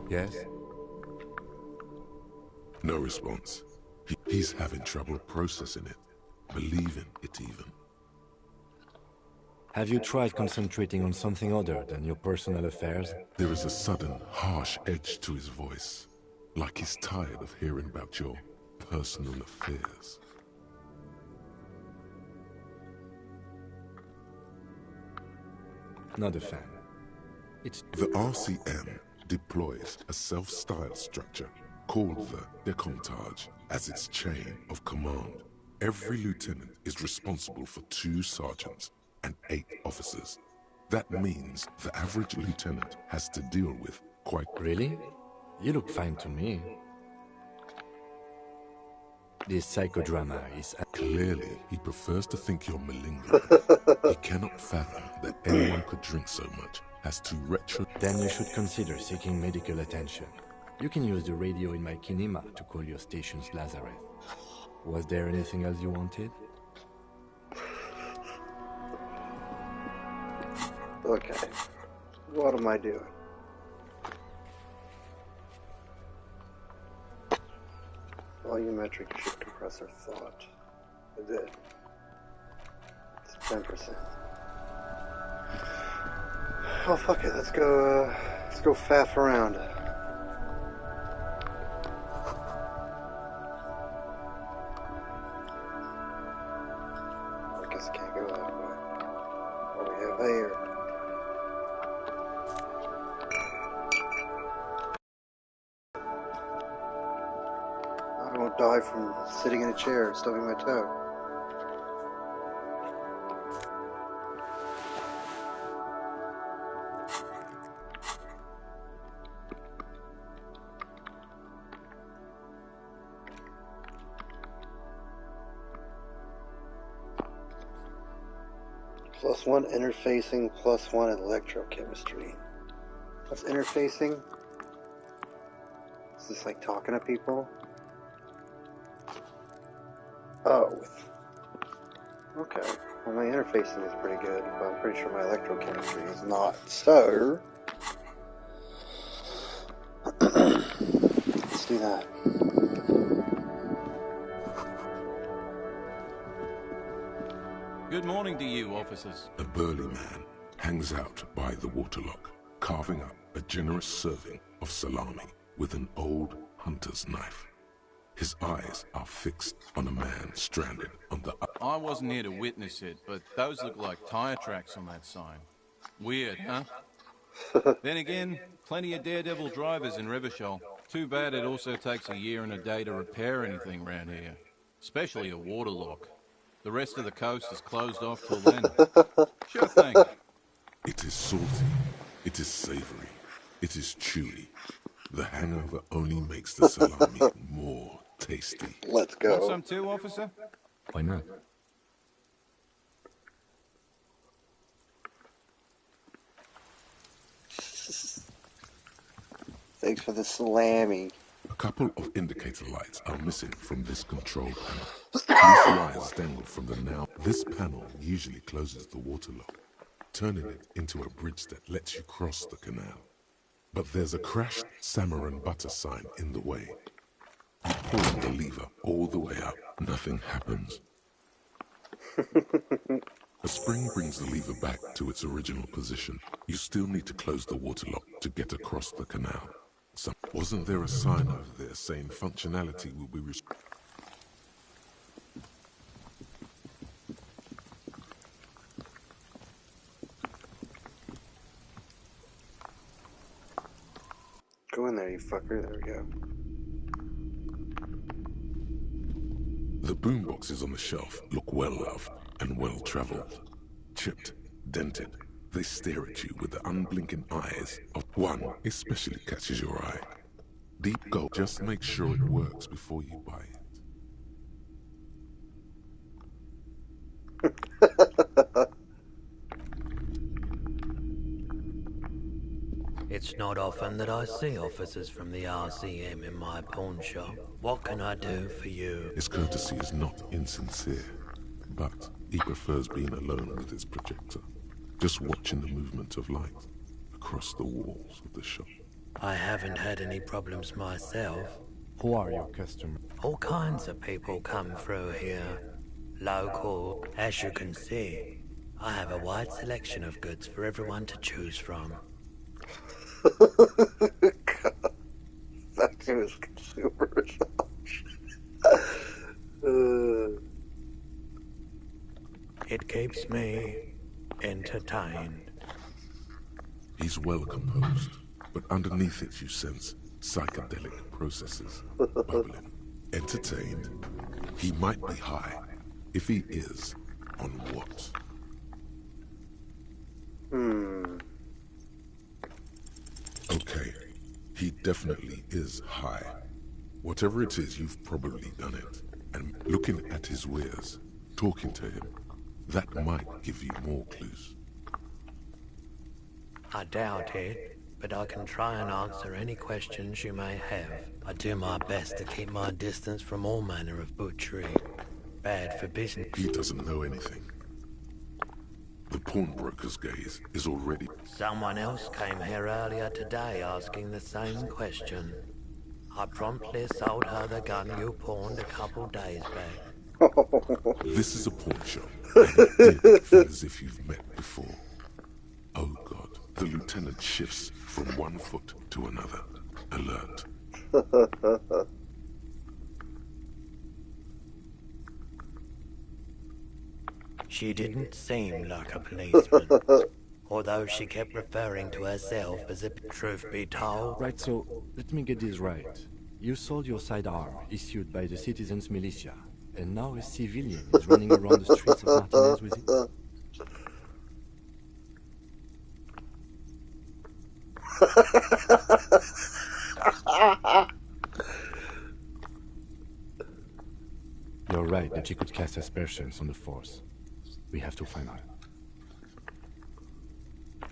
Yes? No response. He's having trouble processing it, believing it even. Have you tried concentrating on something other than your personal affairs? There is a sudden, harsh edge to his voice, like he's tired of hearing about your personal affairs. Not a fan. The RCM deploys a self-styled structure called the Decomptage as its chain of command. Every lieutenant is responsible for 2 sergeants and 8 officers. That means the average lieutenant has to deal with quite... Really? You look fine to me. This psychodrama is... Clearly, he prefers to think you're malingering. He cannot fathom that anyone could drink so much as to retro... Then you should consider seeking medical attention. You can use the radio in my kinema to call your station's Lazareth. Was there anything else you wanted? Okay. What am I doing? Volumetric shift compressor thought. I did. It's 10%. Oh fuck it, let's go faff around. I guess I can't go that way. What do we have here? I won't die from sitting in a chair and stubbing my toe. +1 interfacing, +1 electrochemistry. What's interfacing? Is this like talking to people? Oh. Okay. Well, my interfacing is pretty good, but I'm pretty sure my electrochemistry is not. So... let's do that. Good morning to you, officers. A burly man hangs out by the waterlock, carving up a generous serving of salami with an old hunter's knife. His eyes are fixed on a man stranded on the... I wasn't here to witness it, but those look like tire tracks on that sign. Weird, huh? Then again, plenty of daredevil drivers in Rivershell. Too bad it also takes a year and a day to repair anything around here. Especially a waterlock. The rest of the coast is closed off till then. Sure thing. It is salty. It is savory. It is chewy. The hangover only makes the salami more tasty. Let's go. Want some too, officer? Why not? Thanks for the salami. A couple of indicator lights are missing from this control panel. These wires dangle from the now. This panel usually closes the waterlock, turning it into a bridge that lets you cross the canal. But there's a crashed salmon and butter sign in the way. You pull the lever all the way up. Nothing happens. A spring brings the lever back to its original position. You still need to close the waterlock to get across the canal. So, wasn't there a sign over there saying functionality will be restored? Go in there, you fucker. There we go. The boomboxes on the shelf look well-loved and well-traveled. Chipped, dented, they stare at you with the unblinking eyes of one especially catches your eye. Deep gold, just make sure it works before you buy it. It's not often that I see officers from the RCM in my pawn shop. What can I do for you? His courtesy is not insincere, but he prefers being alone with his projector, just watching the movement of light across the walls of the shop. I haven't had any problems myself. Who are your customers? All kinds of people come through here. Local, as you can see. I have a wide selection of goods for everyone to choose from. That dude is consumers. It keeps me entertained. He's well composed, but underneath it you sense psychedelic processes bubbling. Entertained? He might be high. If he is, on what? Okay, he definitely is high. Whatever it is, you've probably done it. And looking at his wares, talking to him, that might give you more clues. I doubt it, but I can try and answer any questions you may have. I do my best to keep my distance from all manner of butchery. Bad for business. He doesn't know anything. The pawnbroker's gaze is already... Someone else came here earlier today asking the same question. I promptly sold her the gun you pawned a couple days back. This is a pawn shop, and it did feel as if you've met before. Oh God, the lieutenant shifts from one foot to another. Alert. She didn't seem like a policeman, although she kept referring to herself as a truth be told. Right, so let me get this right. You sold your sidearm, issued by the citizens' militia, and now a civilian is running around the streets of Martinez with it? You're right that she could cast aspersions on the force. We have to find her.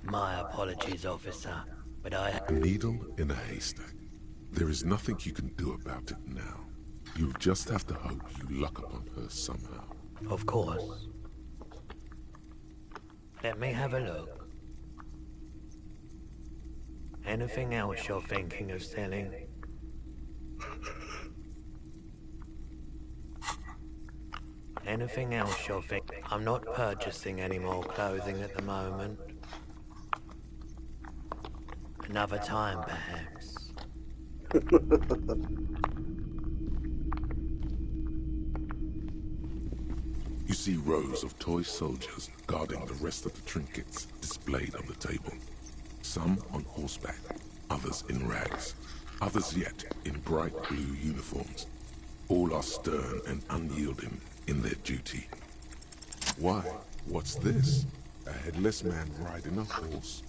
My apologies, officer, but I... A needle in a haystack. There is nothing you can do about it now. You'll just have to hope you luck upon her somehow. Of course. Let me have a look. Anything else you're thinking of selling? Anything else you're thinking? I'm not purchasing any more clothing at the moment. Another time, perhaps. You see rows of toy soldiers guarding the rest of the trinkets displayed on the table. Some on horseback, others in rags, others yet in bright blue uniforms. All are stern and unyielding in their duty. Why? What's this? A headless man riding a horse.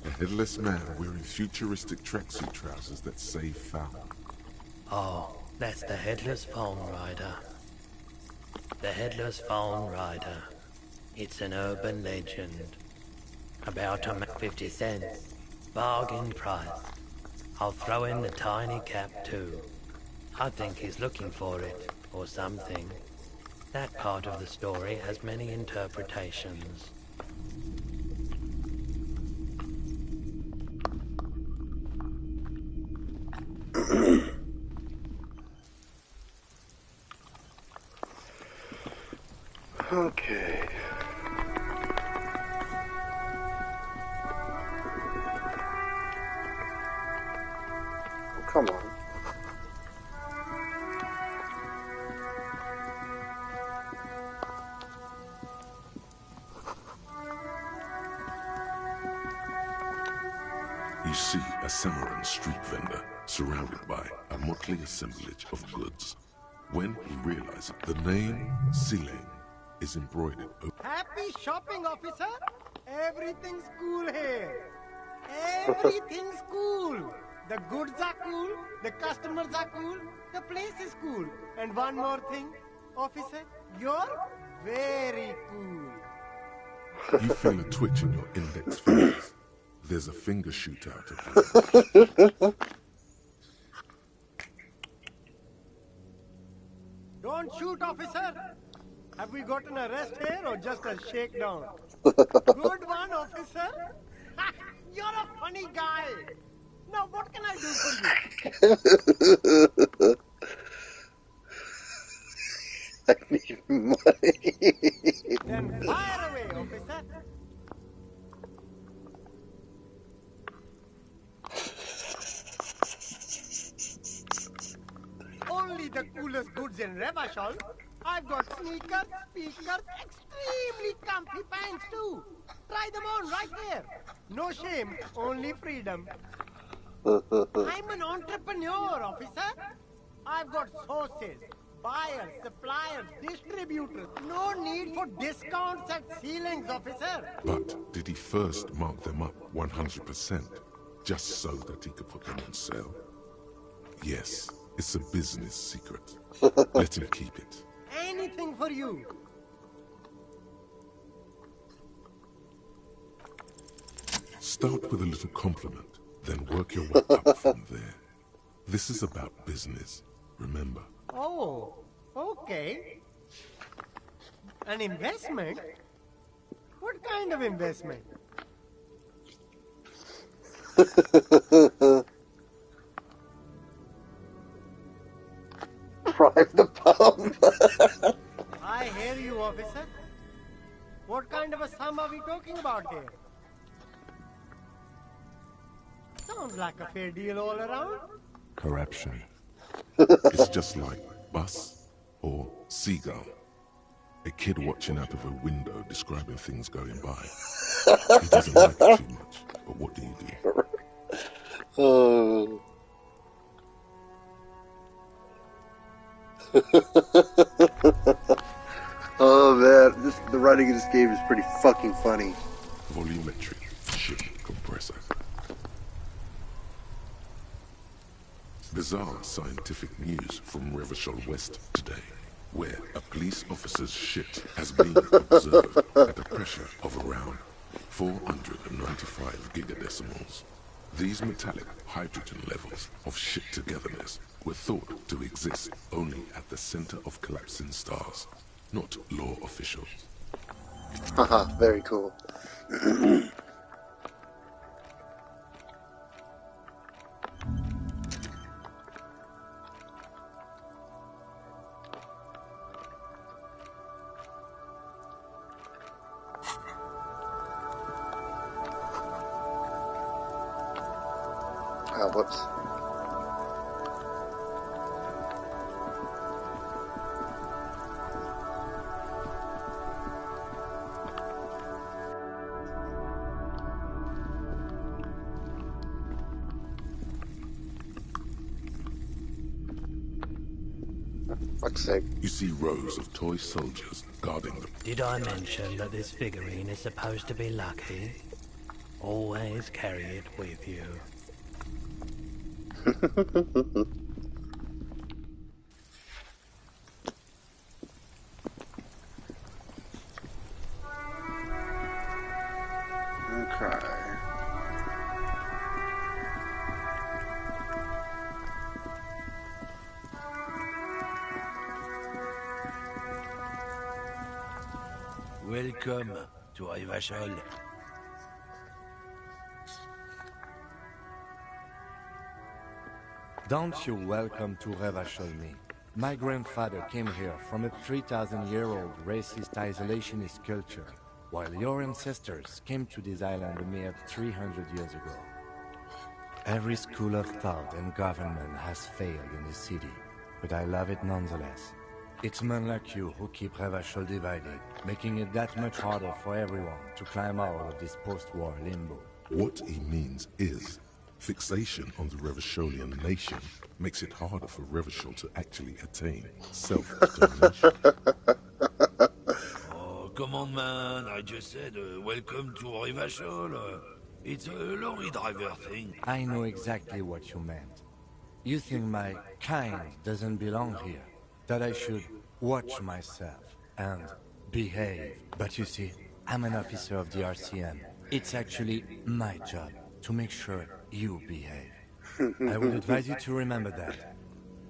A headless man wearing futuristic tracksuit trousers that say foul. Oh, that's the Headless Phone Rider. The Headless Phone Rider. It's an urban legend. About 50 cents. Bargain price. I'll throw in the tiny cap too. I think he's looking for it, or something. That part of the story has many interpretations. Okay. Oh, come on. You see a Samaran street vendor surrounded by a motley assemblage of goods. When you realize the name Sileng is embroidered over. Happy shopping, officer! Everything's cool here. Everything's cool. The goods are cool, the customers are cool, the place is cool. And one more thing, officer, you're very cool. You feel a twitch in your index fingers. There's a finger shoot out of you. Don't shoot, officer. Have we got an arrest here or just a shakedown? Good one, officer. You're a funny guy. Now what can I do for you? I need money. Then fire away, officer. Only the coolest goods in Revachol. I've got sneakers, speakers, extremely comfy pants too. Try them on right here. No shame, only freedom. I'm an entrepreneur, officer. I've got sources, buyers, suppliers, distributors. No need for discounts at ceilings, officer. But did he first mark them up 100%, just so that he could put them on sale? Yes, it's a business secret. Let him keep it. Anything for you. Start with a little compliment, then work your way up from there. This is about business, remember. Oh, okay. An investment? What kind of investment? Drive the pump. I hear you, officer. What kind of a sum are we talking about here? Sounds like a fair deal all around. Corruption. It's just like bus or seagull. A kid watching out of a window describing things going by. He doesn't like it too much, but what do you do? Oh. Oh man, the writing in this game is pretty fucking funny. Volumetric ship compressor. Bizarre scientific news from Revachol West today, where a police officer's shit has been observed at a pressure of around 495 gigadecimals. These metallic hydrogen levels of shit togetherness were thought to exist only at the center of collapsing stars, not law officials. Haha, very cool. Oh, whoops. Fuck's sake. You see rows of toy soldiers guarding them. Did I mention that this figurine is supposed to be lucky? Always carry it with you. Okay. Welcome to Revachol. Don't you welcome to Revachol me. My grandfather came here from a 3,000-year-old racist isolationist culture, while your ancestors came to this island a mere 300 years ago. Every school of thought and government has failed in this city, but I love it nonetheless. It's men like you who keep Revachol divided, making it that much harder for everyone to climb out of this post-war limbo. What he means is, fixation on the Revacholian nation makes it harder for Revachol to actually attain self-determination. Oh, come on, man. I just said, welcome to Revachol. It's a lorry driver thing. I know exactly what you meant. You think my kind doesn't belong here, that I should watch myself and behave. But you see, I'm an officer of the RCM. It's actually my job to make sure you behave. I would advise you to remember that.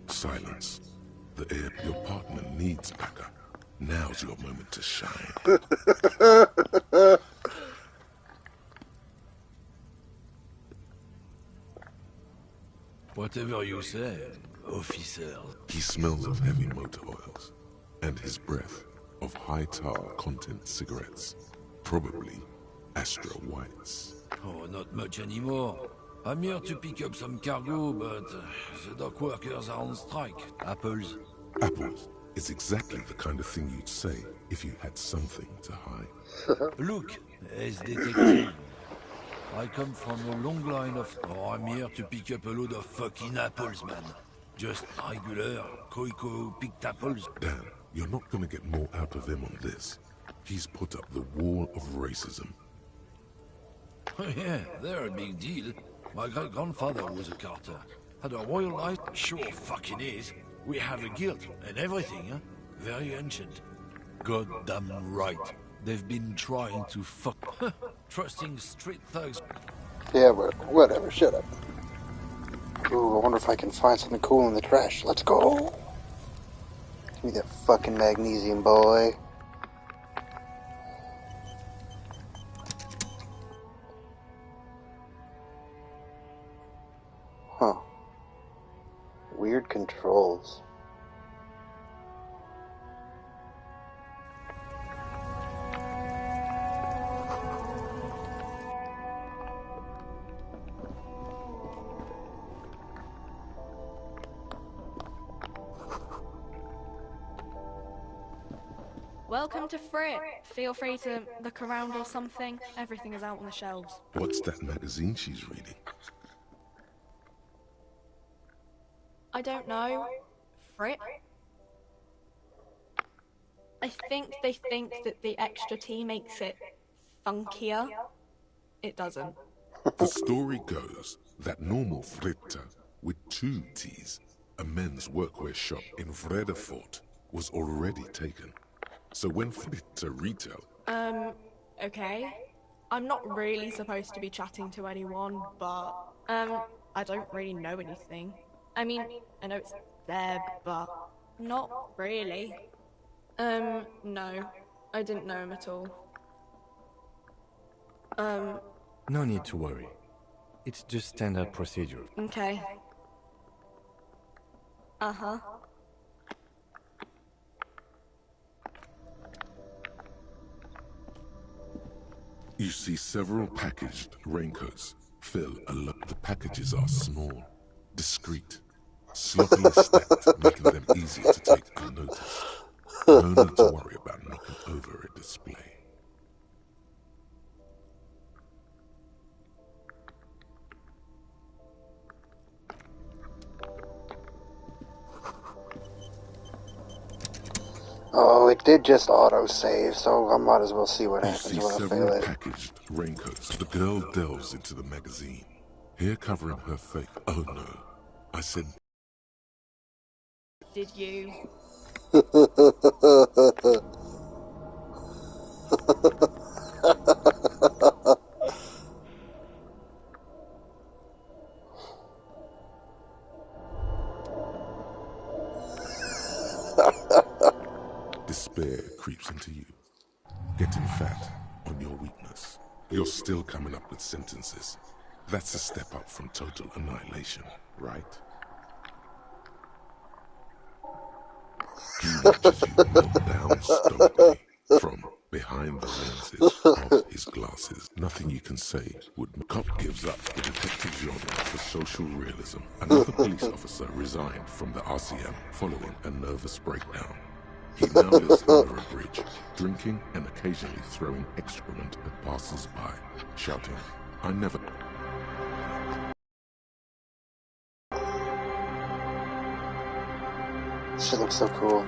Silence. Your partner needs backup. Now's your moment to shine. Whatever you say, officer. He smells of heavy motor oils, and his breath of high tar content cigarettes, probably Astra Whites. Oh, not much anymore. I'm here to pick up some cargo, but the dock workers are on strike. Apples. Apples is exactly the kind of thing you'd say if you had something to hide. Look, as detective, I come from a long line of... Oh, I'm here to pick up a load of fucking apples, man. Just regular, Koiko picked apples. Dan, you're not gonna get more out of him on this. He's put up the wall of racism. Oh yeah, they're a big deal. My great-grandfather was a carter. Had a royal license. Sure fucking is. We have a guild and everything, huh? Very ancient. Goddamn right. They've been trying to fuck... Trusting street thugs. Yeah, but whatever, shut up. Ooh, I wonder if I can find something cool in the trash. Let's go! Give me that fucking magnesium, boy. Huh. Weird controls. Welcome to Frit. Feel free to look around or something. Everything is out on the shelves. What's that magazine she's reading? I don't know. Frit? I think they think that the extra T makes it funkier. It doesn't. The story goes that normal Fritta, with 2 T's, a men's workwear shop in Vredefort, was already taken. So when Fritta retail... Okay. I'm not really supposed to be chatting to anyone, but, I don't really know anything. I mean, I know it's there, but not really. No. I didn't know him at all. No need to worry. It's just standard procedure. Okay. Uh-huh. You see several packaged raincoats fill a lot. The packages are small, discreet, sloppily stacked, making them easy to take unnoticed. No need to worry about knocking over a display. Oh, it did just auto-save, so I might as well see what You happens see when I fail several it. packaged raincoats. The girl delves into the magazine, hair covering her face. Oh no, I said... Did you? Despair creeps into you, getting fat on your weakness. You're still coming up with sentences. That's a step up from total annihilation, right? He watches you melt down stoically from behind the lenses of his glasses. Nothing you can say would... Cop gives up the detective genre for social realism. Another police officer resigned from the RCM following a nervous breakdown. He now lives under a bridge, drinking and occasionally throwing excrement at passers-by, shouting, "I never..." This shit looks so cool.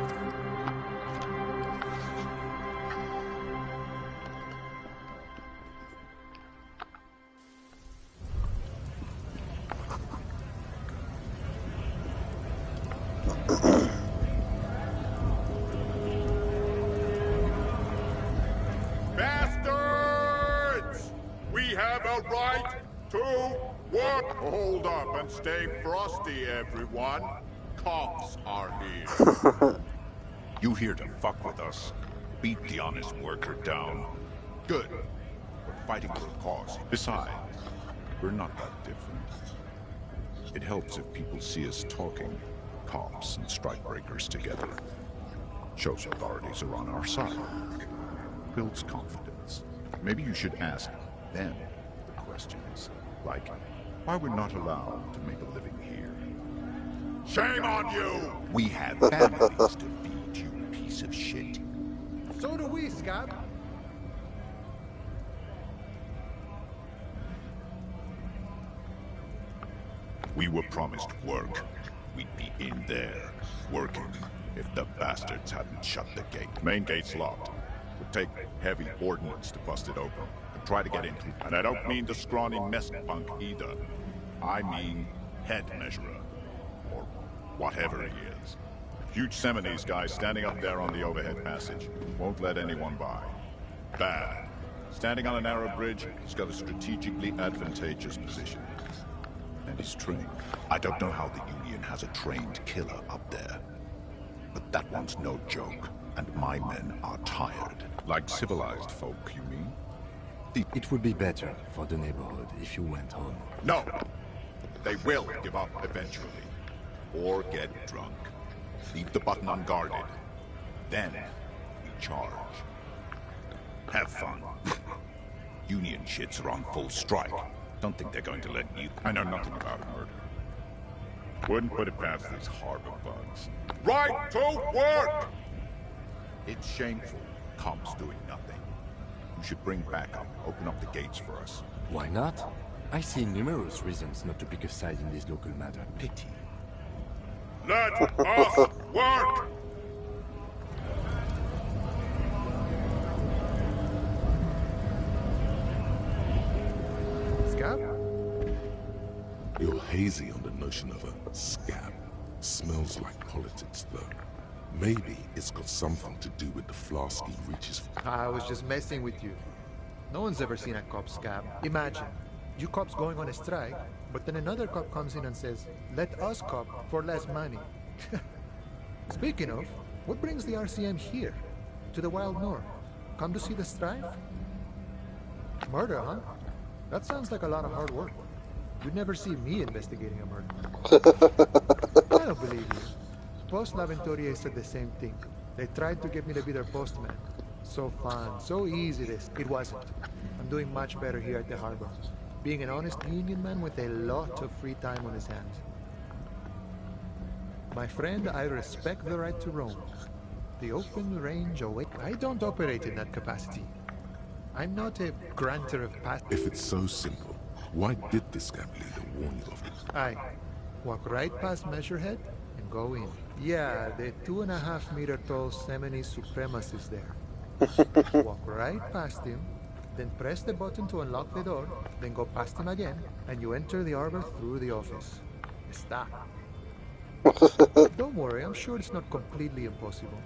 Bastards! We have a right to work. Hold up and stay frosty, everyone. Cops are here. You here to fuck with us? Beat the honest worker down. Good. We're fighting for a cause. Besides, we're not that different. It helps if people see us talking, cops and strikebreakers together. Shows authorities are on our side. Builds confidence. Maybe you should ask them the questions, like why we're not allowed to make a living here. Shame on you! We have families to feed, you piece of shit. So do we, Scum. We were promised work. We'd be in there, working, if the bastards hadn't shut the gate. Main gate's locked. Would take heavy ordnance to bust it open. And try to get into it. And I don't mean the scrawny mess punk either. I mean head measurer. Or whatever he is. Huge Seminoles guy standing up there on the overhead passage. Won't let anyone by. Bad. Standing on a narrow bridge, he's got a strategically advantageous position. And he's trained. I don't know how the Union has a trained killer up there. But that one's no joke, and my men are tired. Like civilized folk, you mean? It would be better for the neighborhood if you went home. No! They will give up eventually. Or get drunk. Leave the button unguarded. Then, we charge. Have fun. Union shits are on full strike. Don't think they're going to let you... I know nothing about murder. Wouldn't put it past these harbor bugs. Right to work! It's shameful. Cops doing nothing. You should bring backup. Open up the gates for us. Why not? I see numerous reasons not to pick a side in this local matter. Pity. Let us work! Scum? You're hazy on the notion of a scab. Smells like politics, though. Maybe it's got something to do with the flask he reaches for. I was just messing with you. No one's ever seen a cop scab. Imagine, you cops going on a strike, but then another cop comes in and says, let us cop for less money. Speaking of, what brings the RCM here? To the Wild North? Come to see the strife? Murder, huh? That sounds like a lot of hard work. You'd never see me investigating a murder. I don't believe you. Post L'Aventurier said the same thing. They tried to get me to be their postman. So fun, so easy this. It wasn't. I'm doing much better here at the harbor. Being an honest union man with a lot of free time on his hands. My friend, I respect the right to roam. The open range away. I don't operate in that capacity. I'm not a granter of pass. If it's so simple, why did the scab leader warn you of it? I walk right past Measurehead and go in. Yeah, the 2.5-meter tall Semini supremacist there. Walk right past him, then press the button to unlock the door, then go past him again, and you enter the arbor through the office. Está. Don't worry, I'm sure it's not completely impossible.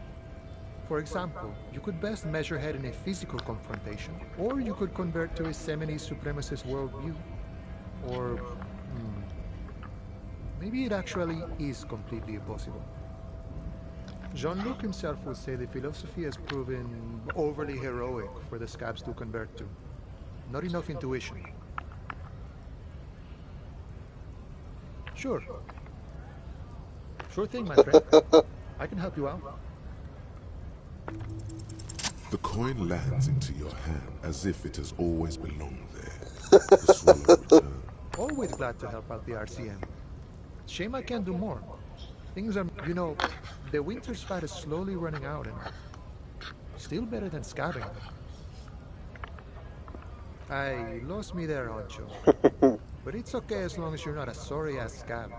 For example, you could best measure head in a physical confrontation, or you could convert to a Semini supremacist worldview. Or, maybe it actually is completely impossible. Jean-Luc himself would say the philosophy has proven overly heroic for the scabs to convert to. Not enough intuition. Sure. Sure thing, my friend. I can help you out. The coin lands into your hand as if it has always belonged there. The swallow return. Always glad to help out the RCM. Shame I can't do more. Things are, you know, the winter's fat is slowly running out and still better than scabbing. I lost me there, Honcho. But it's okay as long as you're not a sorry-ass scab.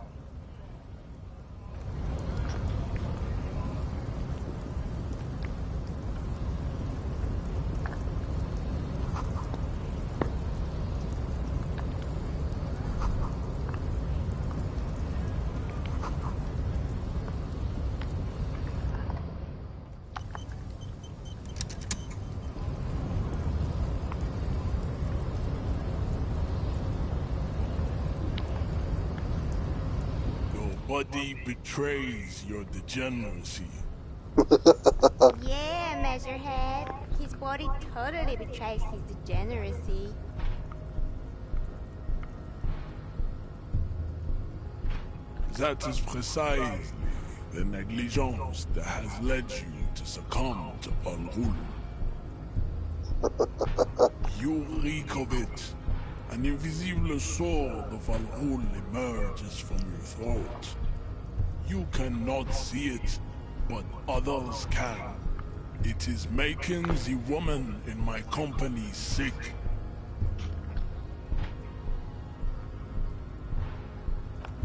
Nobody betrays your degeneracy. Yeah, Measurehead. His body totally betrays his degeneracy. That is precisely the negligence that has led you to succumb to Al-Ghul. You reek of it. An invisible sword of Al-Ghul emerges from your throat. You cannot see it, but others can. It is making the woman in my company sick.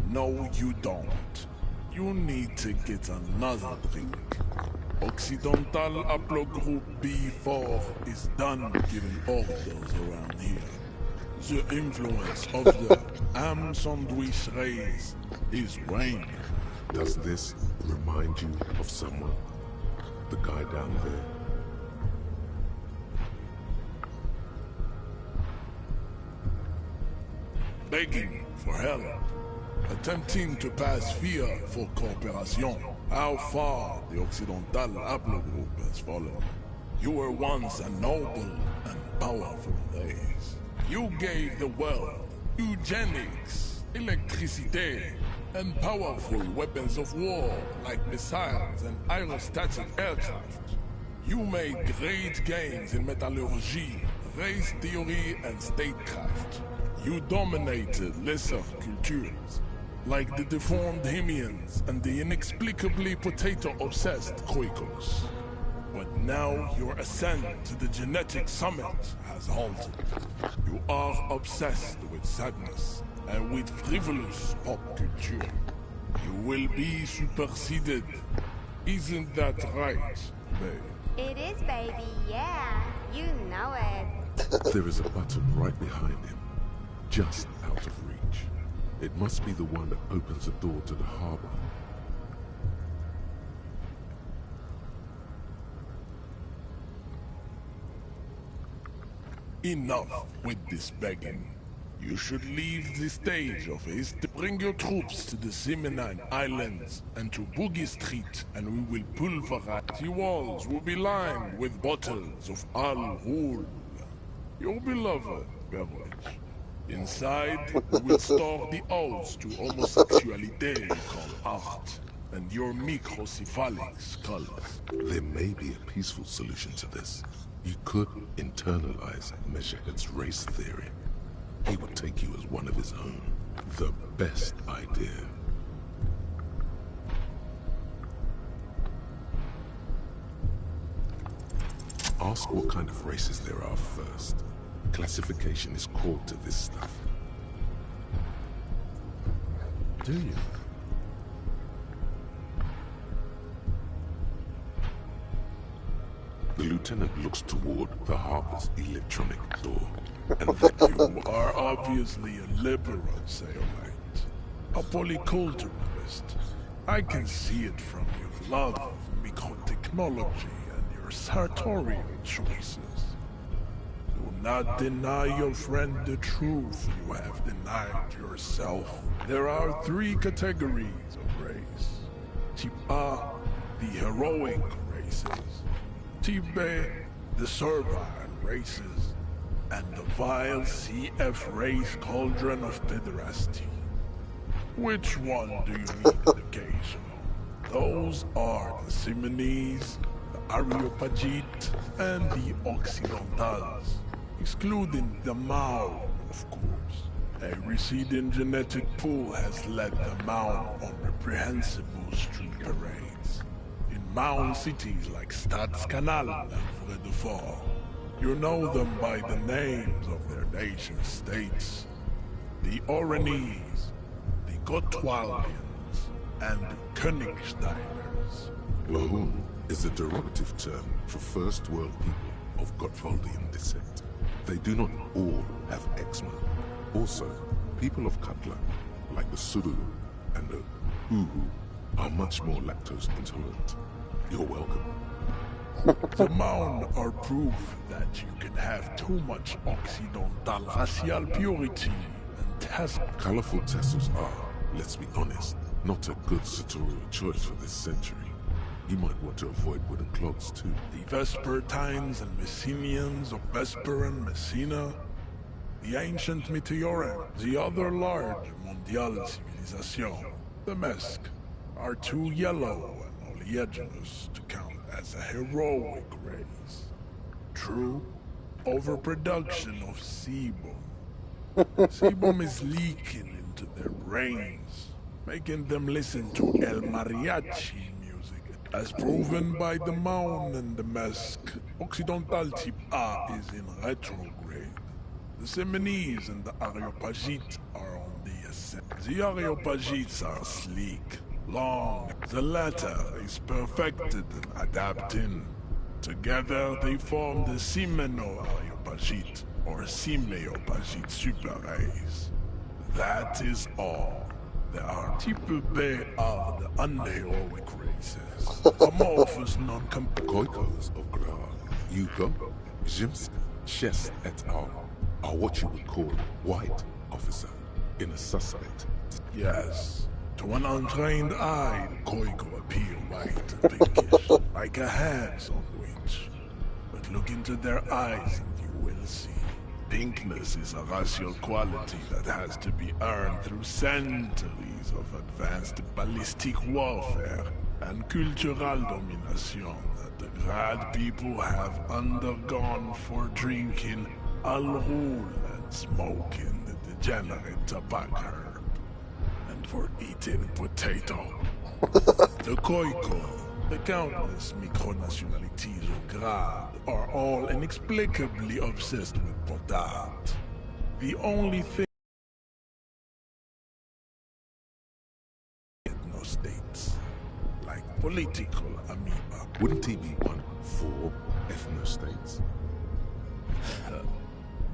No, you don't. You need to get another drink. Occidental Haplogroup B4 is done giving orders around here. The influence of the ham sandwich race is waning. Does this remind you of someone? The guy down there? Begging for help. Attempting to pass fear for cooperation. How far the Occidental Haplogroup has fallen. You were once a noble and powerful race. You gave the world eugenics, electricity, and powerful weapons of war like missiles and aerostatic aircraft. You made great gains in metallurgy, race theory, and statecraft. You dominated lesser cultures, like the deformed Hemians and the inexplicably potato-obsessed Quakers. But now your ascent to the genetic summit has halted. You are obsessed with sadness and with frivolous pop culture. You will be superseded. Isn't that right, babe? It is, baby, yeah. You know it. There is a button right behind him, just out of reach. It must be the one that opens the door to the harbor. Enough with this begging. You should leave the stage of his to bring your troops to the Simonine Islands and to Boogie Street, and we will pulverize. The walls will be lined with bottles of Al-Ghul, your beloved beverage. Inside, we will store the odes to homosexuality called art, and your microcephalic skulls. There may be a peaceful solution to this. You could internalize Meshached's race theory. He would take you as one of his own. The best idea. Ask what kind of races there are first. Classification is core to this stuff. Do you? The lieutenant looks toward the harbor's electronic door. And then you are obviously a liberal, Sailite. A polyculturalist. I can see it from your love of microtechnology and your sartorial choices. Do not deny your friend the truth you have denied yourself. There are 3 categories of race. Type A, the heroic races. Type B, the servile races. And the vile CF race cauldron of pederasty. Which one do you need occasional? Those are the Simonese, the Areopagite, and the Occidentals, excluding the Mao, of course. A receding genetic pool has led the Mao on reprehensible street parades. In Mao cities like Stadskanal and Vredefort. You know them by the names of their nation-states. The Oranese, the Gotwaldians, and the Königsteiners. Lahun is a derogative term for First World people of Gotwaldian descent. They do not all have eczema. Also, people of Katla, like the Suru and the Uhu, are much more lactose intolerant. You're welcome. The Maun are proof that you can have too much Occidental racial purity and tassel. Colorful tassels are, let's be honest, not a good sartorial choice for this century. You might want to avoid wooden clogs too. The Vespertines and Messenians of Vesper and Messina, the ancient Meteoran, the other large Mondial civilization, The Mesk are too yellow and oleaginous to count as a heroic race. True, overproduction of sebum. Sebum is leaking into their brains, making them listen to El Mariachi music, as proven by the Maun and the Mesk. Occidental type A is in retrograde. The Semenese and the Areopagites are on the ascent. The Areopagites are sleek, long. The latter is perfected and adapting. Together they form the Semeno-Areopagite, or Simeopagite super race. That is all. There are type B are the unheroic races, amorphous Koikos of Gra, Yuko, Zimsk, Chest et al. Are what you would call white, officer, in a suspect. Yes. To an untrained eye, the Koiko appear white and pinkish, like a hand sandwich. But look into their eyes and you will see. Pinkness is a racial quality that has to be earned through centuries of advanced ballistic warfare and cultural domination that the Grad people have undergone for drinking Al Rul and smoking the degenerate tobacco herb, and for eating potato. The Koiko, the countless micronationalities of Grad, are all inexplicably obsessed with potat. The only thing ethno-states, like political amoeba. Wouldn't he be one for ethno-states?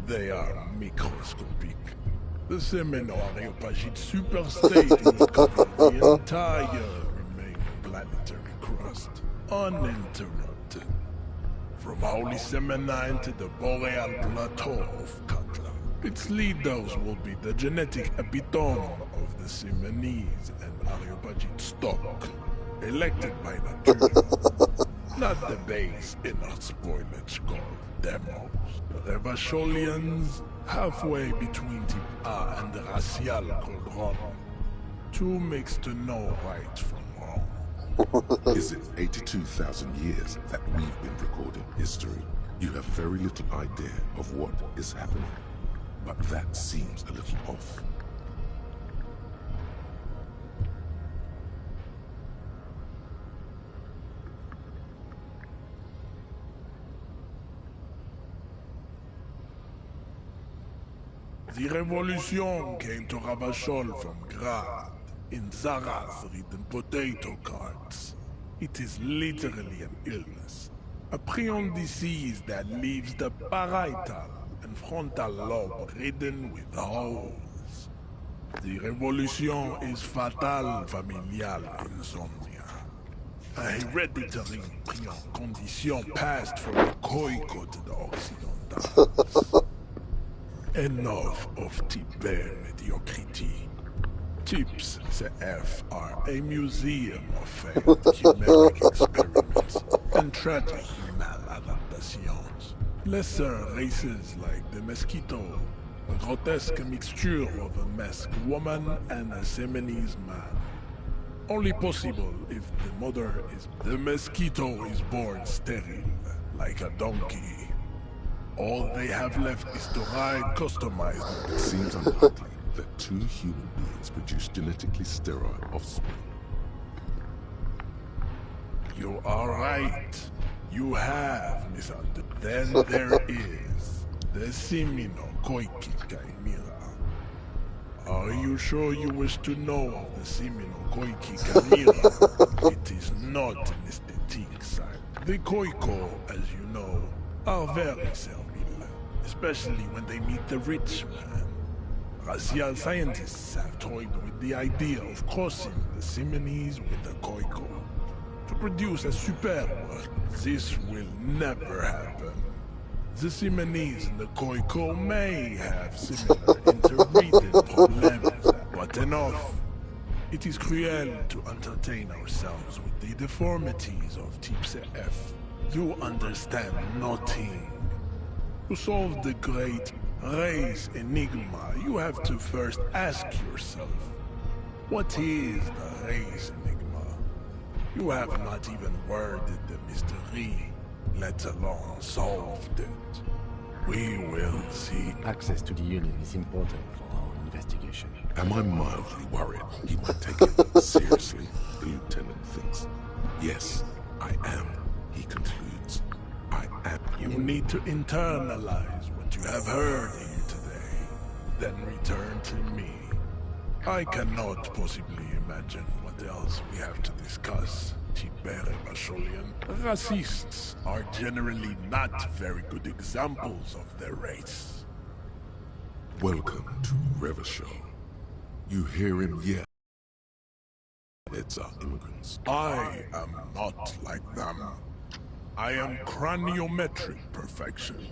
They are microscopic. The Semeno-Areopagite superstate will cover the entire remaining planetary crust, uninterrupted. From Holy Semenine to the Boreal Plateau of Katla. Its leaders will be the genetic epitome of the Semenese and Areopagite stock, elected by nature. Not the base inner spoilage called demos. The Revacholians, halfway between type A and the racial called Rom. Two makes to know right from wrong. Is it 82,000 years that we've been recording history? You have very little idea of what is happening, but that seems a little off. The revolution came to Ravachol from Grad, in Zaraz-ridden potato carts. It is literally an illness. A prion disease that leaves the parietal and frontal lobe ridden with holes. The revolution is fatal familial insomnia. A hereditary prion condition passed from the Koiko to the Occidentals. Enough of type mediocrity. Types CF are a museum of failed chimeric experiments and tragic maladaptations. Lesser races like the Mosquito, a grotesque mixture of a masked woman and a Semenese man. Only possible if the mother is... The Mosquito is born sterile, like a donkey. All they have left is to ride customized. It seems unlikely that two human beings produce genetically sterile offspring. You are right. You have misunderstood. Then there is the Semino Koiki Chimera. Are you sure you wish to know of the Semino Koiki Chimera? It is not an aesthetic side. The Koiko, as you know, are very servile, especially when they meet the rich man. Racial scientists have toyed with the idea of crossing the Semenese with the Koiko to produce a superworld. This will never happen. The Semenese and the Koiko may have similar interbreeding problems, but enough. It is cruel to entertain ourselves with the deformities of Type CF. You understand nothing. To solve the great race enigma, you have to first ask yourself, What is the race, Enigma? You have not even worded the mystery, let alone solved it. We will see. Access to the Union is important for our investigation. Am I mildly worried he might take it seriously? The lieutenant thinks. Yes, I am, he concludes. I am. You need to internalize what you have heard here today, then return to me. I cannot possibly imagine what else we have to discuss. Racists are generally not very good examples of their race. Welcome to Revachol. You hear him yet? It's our immigrants. I am not like them. I am craniometric perfection.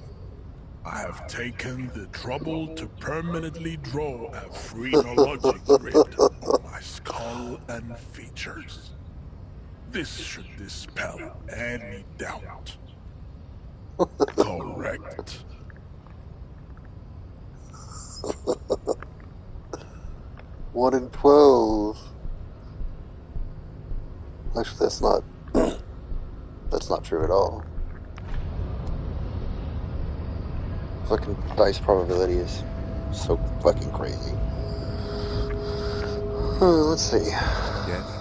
I have taken the trouble to permanently draw a phrenologic grid on my skull and features. This should dispel any doubt. Correct. 1 in 12. Actually, that's not. That's not true at all. Fucking dice probability is so fucking crazy. Let's see. Yes?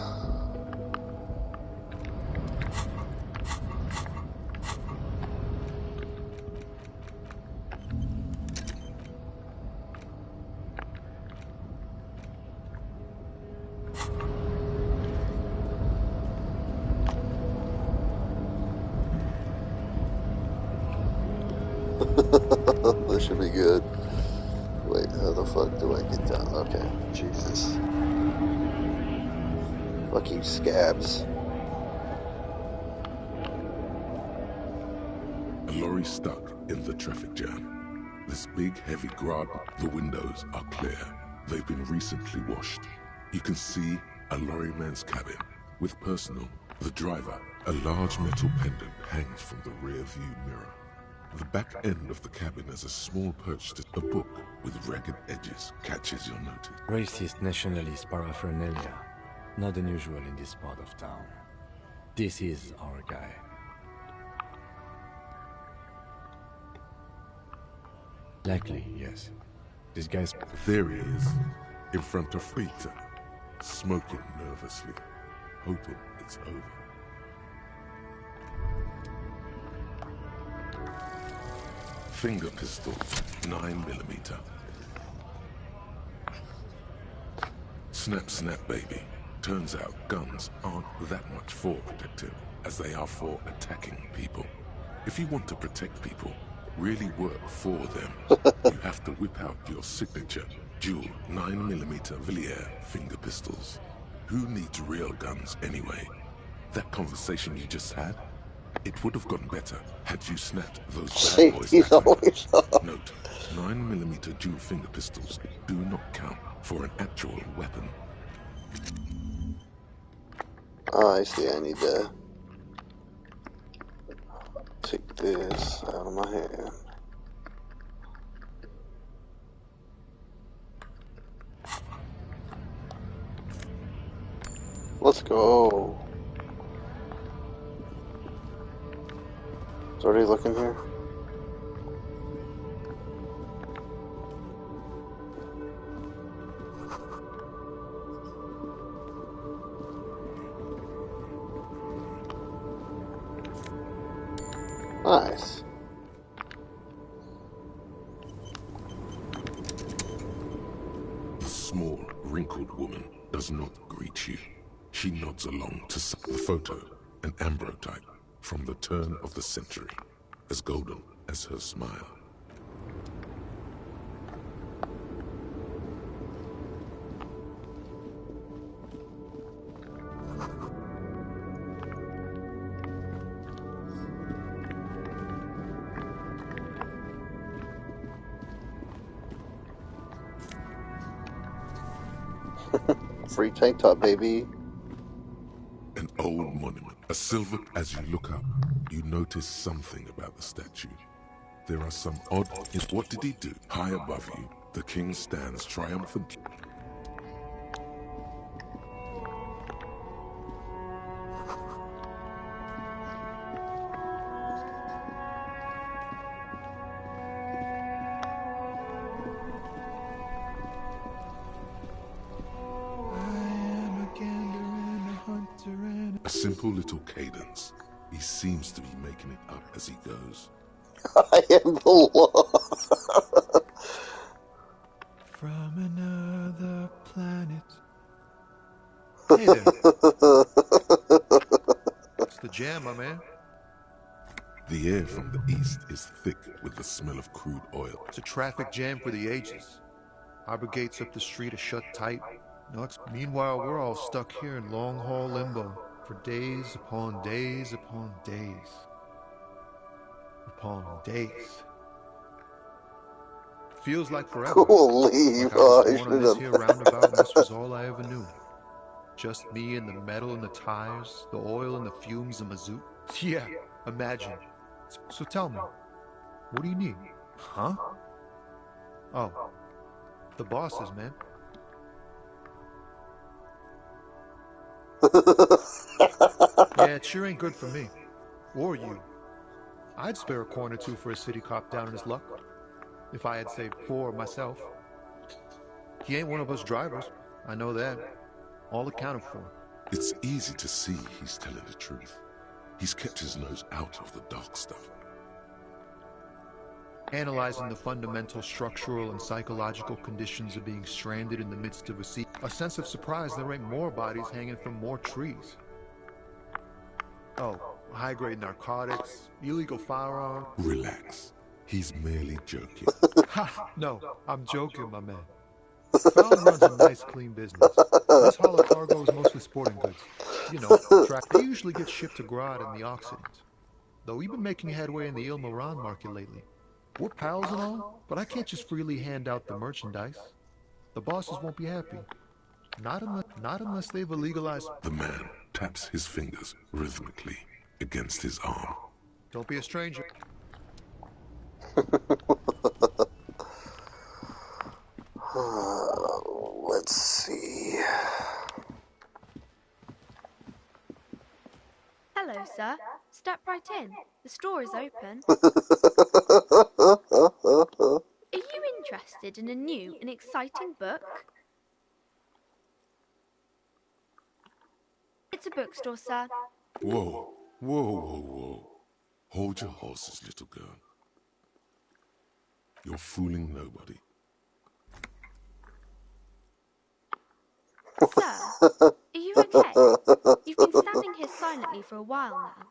This should be good. Wait, how the fuck do I get down? Okay, Jesus. Fuck you, scabs. A lorry stuck in the traffic jam. This big, heavy grab. The windows are clear. They've been recently washed. You can see a lorry man's cabin with personal. The driver. A large metal pendant hangs from the rear view mirror. The back end of the cabin has a small perch. A book with ragged edges catches your notice. Racist nationalist paraphernalia. Not unusual in this part of town. This is our guy. Likely, yes. This guy's... There he is, in front of Rita, smoking nervously, hoping it's over. Finger pistol, 9mm. Snap, snap, baby. Turns out guns aren't that much for protective as they are for attacking people. If you want to protect people, really work for them, you have to whip out your signature dual 9mm Villiers finger pistols. Who needs real guns anyway? That conversation you just had? It would have gone better had you snapped those bad boys at him. Note, 9mm dual finger pistols do not count for an actual weapon. Oh, I see. I need to take this out of my hand. Let's go. It's already looking here. Nice. The small, wrinkled woman does not greet you. She nods along to the photo, an ambrotype from the turn of the century, as golden as her smile. Free tank top, baby. An old monument, a silver. As you look up, you notice something about the statue. There are some odd... What did he do? High above you, the king stands triumphant. A simple little cadence. He seems to be making it up as he goes. I am the law. From another planet. Hey there. It's the jam, my man. The air from the east is thick with the smell of crude oil. It's a traffic jam for the ages. Harbor gates up the street are shut tight. Meanwhile, we're all stuck here in long-haul limbo for days upon days upon days. Upon days. Feels like forever. Holy, like I was I born on this here roundabout and this was all I ever knew. Just me and the metal and the tires, the oil and the fumes and mazout. Yeah, imagine. So tell me, what do you need? Huh? Oh, the bosses, man. Yeah, it sure ain't good for me. Or you. I'd spare a coin or two for a city cop down in his luck. If I had saved 4 myself. He ain't one of us drivers. I know that. All accounted for. It's easy to see he's telling the truth. He's kept his nose out of the dark stuff. Analyzing the fundamental structural and psychological conditions of being stranded in the midst of a sea. A sense of surprise there ain't more bodies hanging from more trees. Oh, high-grade narcotics, illegal firearms. Relax. He's merely joking. Ha! No, I'm joking, my man. Fallon runs a nice, clean business. This haul of cargo is mostly sporting goods. You know, they usually get shipped to Grad in the Occident. Though we've been making headway in the Il Moran market lately. We're pals and all, but I can't just freely hand out the merchandise. The bosses won't be happy. Not unless they've illegalized... The man taps his fingers rhythmically against his arm. Don't be a stranger. Let's see. Hello, sir. Step right in. The store is open. Are you interested in a new and exciting book? It's a bookstore, sir. Whoa, whoa, whoa, whoa. Hold your horses, little girl. You're fooling nobody. Sir, are you okay? You've been standing here silently for a while now.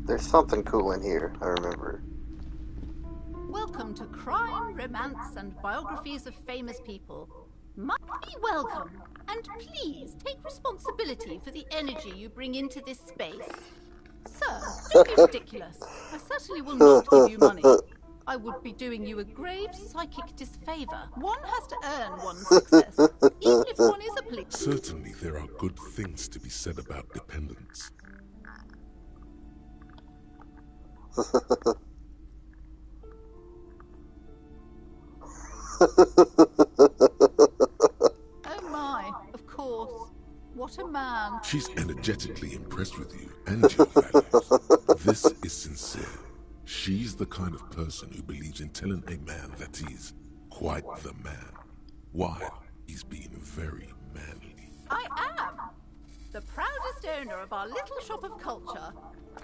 There's something cool in here, I remember. Welcome to Crime, Romance, and Biographies of Famous People. Be welcome, and please take responsibility for the energy you bring into this space. Sir, don't be ridiculous. I certainly will not give you money. I would be doing you a grave psychic disfavor. One has to earn one's success, even if one is a police. Certainly there are good things to be said about dependence. Oh my, of course. What a man. She's energetically impressed with you and your values. This is sincere. She's the kind of person who believes in telling a man that he's quite the man, while he's being very manly. I am the proudest owner of our little shop of culture.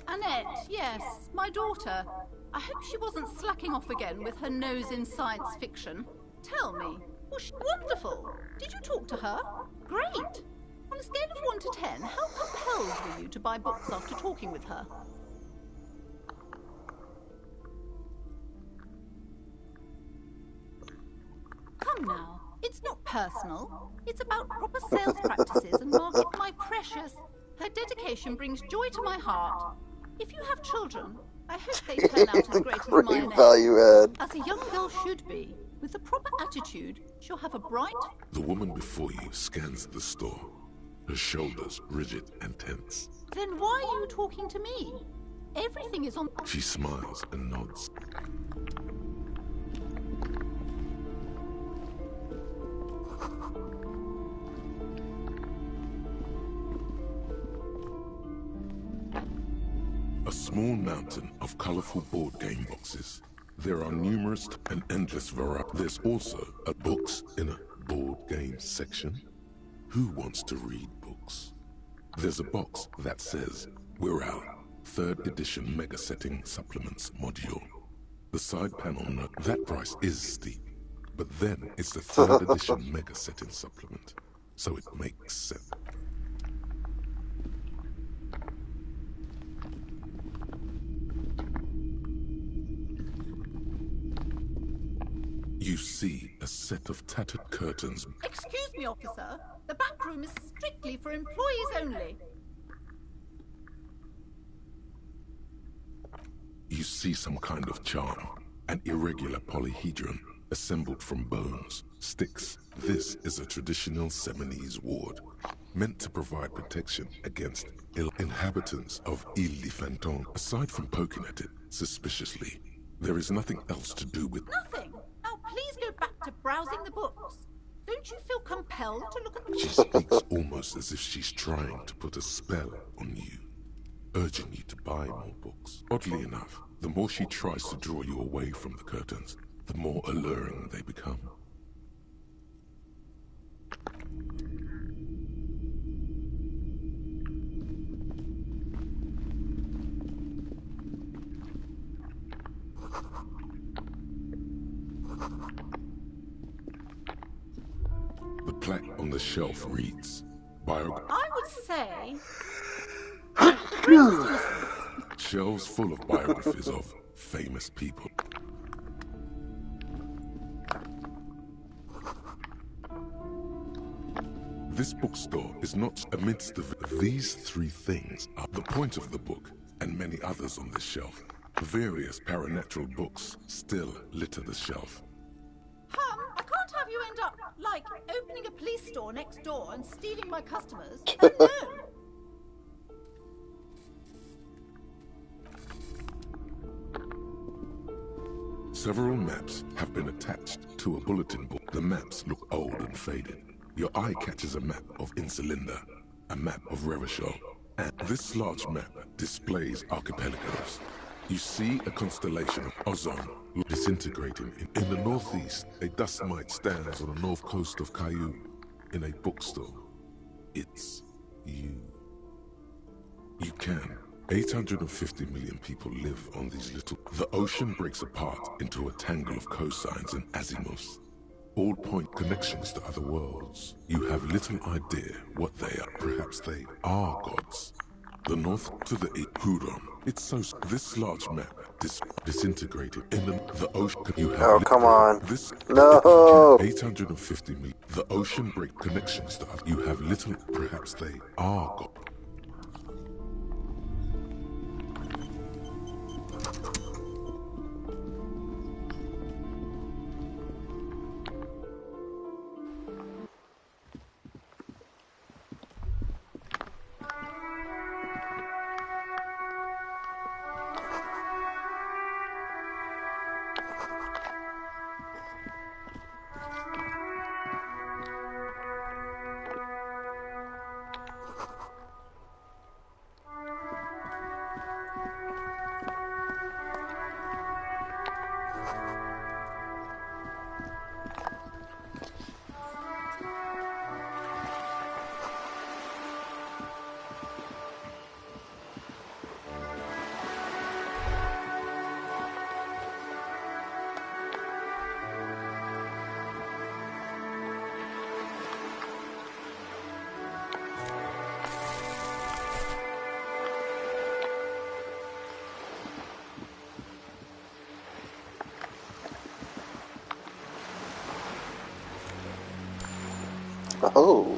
Annette, yes, my daughter. I hope she wasn't slacking off again with her nose in science fiction. Tell me, was she wonderful? Did you talk to her? Great. On a scale of 1 to 10, how compelled were you to buy books after talking with her? Come now, it's not personal. It's about proper sales practices and market. My precious, her dedication brings joy to my heart. If you have children, I hope they turn out as great as mine. Value add. As a young girl should be, with With the proper attitude, she'll have a bright... The woman before you scans the store, her shoulders rigid and tense. Then why are you talking to me? Everything is on... She smiles and nods. A small mountain of colorful board game boxes. There are numerous and endless varieties. There's also a books in a board game section. Who wants to read books? There's a box that says, "We're out. 3rd edition Mega Setting Supplements module." The side panel note that price is steep, but then it's the 3rd edition Mega Setting Supplement, so it makes sense. You see a set of tattered curtains. Excuse me, officer. The back room is strictly for employees only. You see some kind of charm, an irregular polyhedron assembled from bones, sticks. This is a traditional Seminese ward, meant to provide protection against ill inhabitants of Elysium. Aside from poking at it suspiciously, there is nothing else to do with... Nothing? Now please go back to browsing the books. Don't you feel compelled to look at... She speaks almost as if she's trying to put a spell on you, urging you to buy more books. Oddly enough, the more she tries to draw you away from the curtains, the more alluring they become. The plaque on the shelf reads, I would say... Shelves full of biographies of famous people. This bookstore is not amidst these 3 things are the point of the book and many others on this shelf. Various paranatural books still litter the shelf. I can't have you end up, like, opening a police store next door and stealing my customers. And no! Several maps have been attached to a bulletin board. The maps look old and faded. Your eye catches a map of Insulinda, a map of Revachol, and this large map displays archipelagos. You see a constellation of ozone disintegrating. In the northeast, a dust mite stands on the north coast of Caillou. In a bookstore, it's you. You can. 850 million people live on these little... The ocean breaks apart into a tangle of cosines and azimuths. All point connections to other worlds. You have little idea what they are. Perhaps they are gods. The north to the east, Huron. It's so... This large map disintegrated in the ocean. You have... Oh, come on. This... No! 850 million. The ocean break connections to other... You have little... Perhaps they are gods. Oh,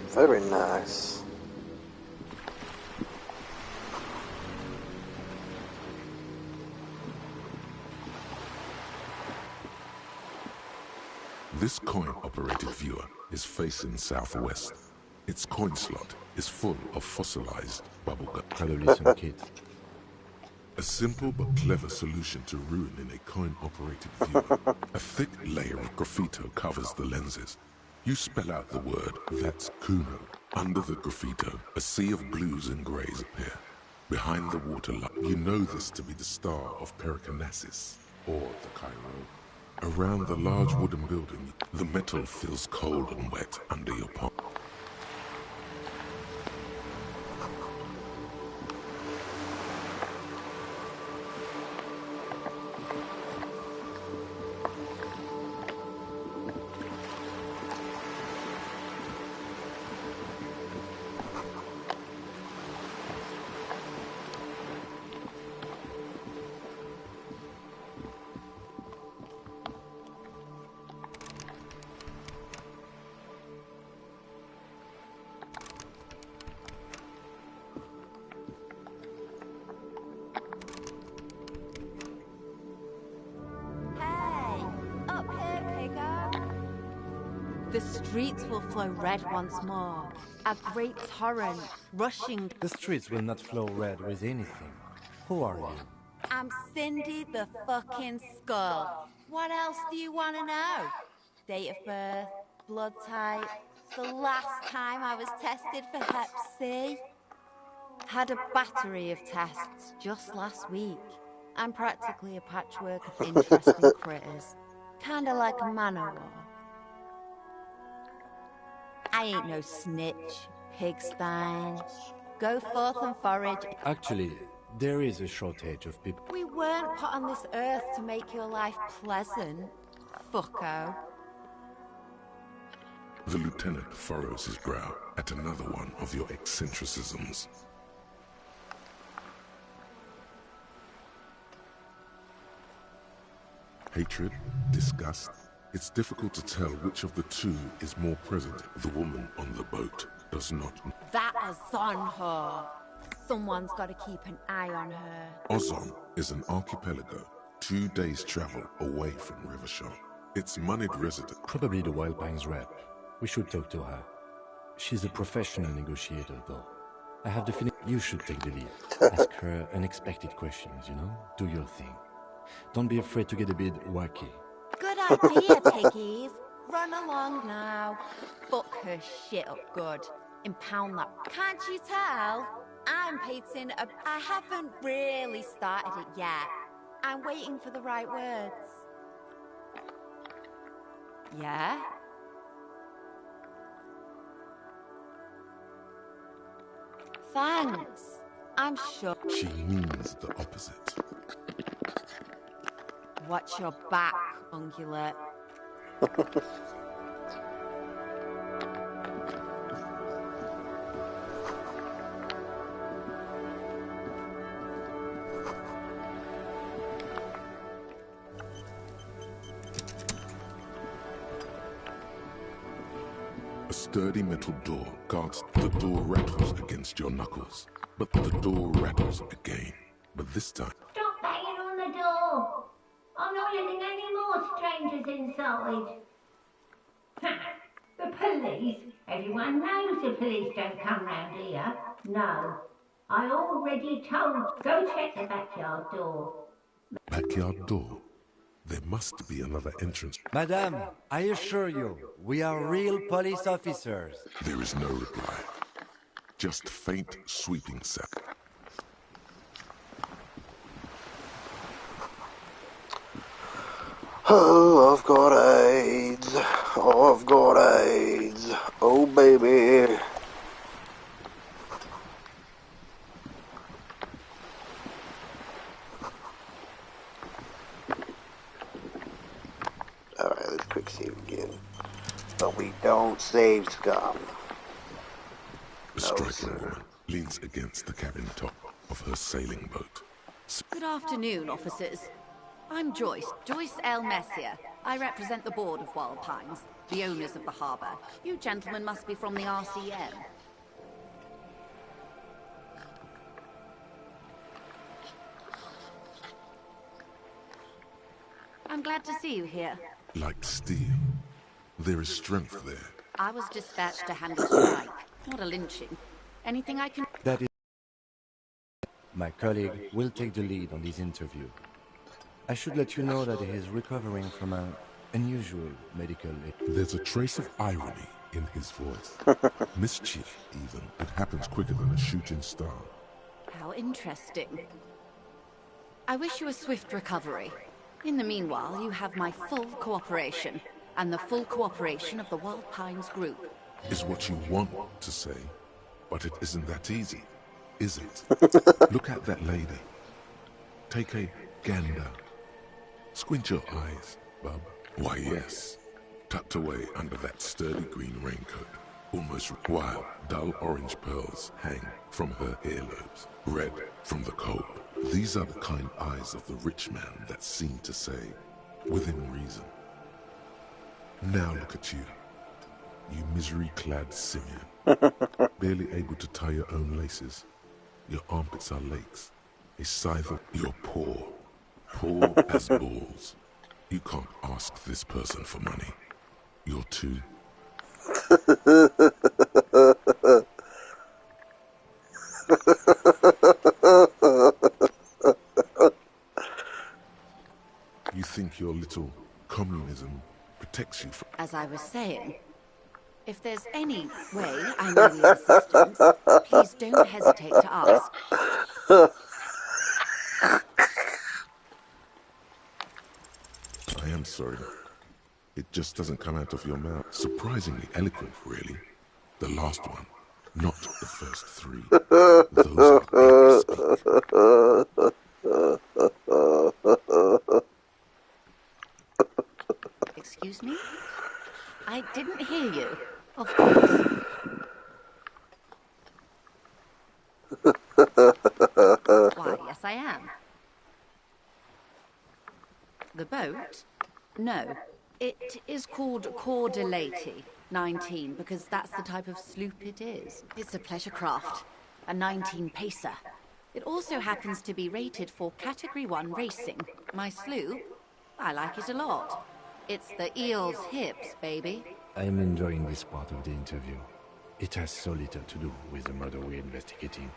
very nice. This coin-operated viewer is facing southwest. Its coin slot is full of fossilized bubblegum. Probably some kids. A simple but clever solution to ruining a coin-operated viewer. A thick layer of graffito covers the lenses. You spell out the word, that's Kuno. Under the graffito, a sea of blues and greys appear. Behind the waterline, you know this to be the star of Pericarnassus, or the Cairo. Around the large wooden building, the metal feels cold and wet under your palm. The streets will flow red once more. A great torrent rushing. The streets will not flow red with anything. Who are you? I'm Cindy the fucking Skull. What else do you want to know? Date of birth, blood type, the last time I was tested for Hep C. Had a battery of tests just last week. I'm practically a patchwork of interesting critters. Kinda like a manowar. I ain't no snitch, pigstein. Go forth and forage. Actually, there is a shortage of people. We weren't put on this earth to make your life pleasant, fucko. The lieutenant furrows his brow at another one of your eccentricisms. Hatred, disgust. It's difficult to tell which of the two is more present. The woman on the boat does not. That Ozon whore. Someone's got to keep an eye on her. Ozon is an archipelago 2 days' travel away from Rivershore. Its moneyed resident. Probably the Wild Pines rep. We should talk to her. She's a professional negotiator, though. I have the feeling you should take the lead. Ask her unexpected questions, you know? Do your thing. Don't be afraid to get a bit wacky. Good idea, piggies. Run along now. Fuck her shit up good. Impound that. Can't you tell? I'm painting a... I haven't really started it yet. I'm waiting for the right words. Yeah? Thanks. I'm sure... She means the opposite. Watch your back, ungulate. A sturdy metal door guards. The door rattles against your knuckles, but the door rattles again. But this time... Stop banging on the door! I'm not letting any more strangers inside. The police? Everyone knows the police don't come round here. No. I already told. Go check the backyard door. Backyard door? There must be another entrance. Madame, I assure you, we are real police officers. There is no reply. Just faint, sweeping sound. Oh, I've got AIDS. Oh, I've got AIDS. Oh, baby. Alright, let's quick save again. But we don't save Scum. A striking woman leans against the cabin top of her sailing boat. Good afternoon, officers. I'm Joyce L. Messier. I represent the board of Wild Pines, the owners of the harbour. You gentlemen must be from the RCM. I'm glad to see you here. Like steel, There is strength there. I was dispatched to handle a strike, not a lynching. Anything I can... That is... My colleague will take the lead on this interview. I should let you know that he is recovering from an unusual medical... There's a trace of irony in his voice. Mischief, even. It happens quicker than a shooting star. How interesting. I wish you a swift recovery. In the meanwhile, you have my full cooperation, and the full cooperation of the Wild Pines group. Is what you want to say, but it isn't that easy, is it? Look at that lady. Take a gander. Squint your eyes, bub. Why, yes. Tucked away under that sturdy green raincoat, almost while dull orange pearls hang from her earlobes, red from the cold. These are the kind eyes of the rich man that seem to say, within reason. Now look at you, you misery-clad simian, barely able to tie your own laces. Your armpits are lakes, a scythe of... You're poor, poor as balls. You can't ask this person for money. You're too... You think your little communism protects you from... As I was saying, if there's any way I may be of assistance, please don't hesitate to ask. I am sorry. It just doesn't come out of your mouth. Surprisingly eloquent, really. The last one, not the first three. Those are Excuse me? I didn't hear you. Of course. Why, yes I am. The boat? No. It is called Cordelati 19 because that's the type of sloop it is. It's a pleasure craft, a 19 pacer. It also happens to be rated for Category 1 racing. My sloop? I like it a lot. It's the eel's hips, baby. I am enjoying this part of the interview. It has so little to do with the murder we're investigating.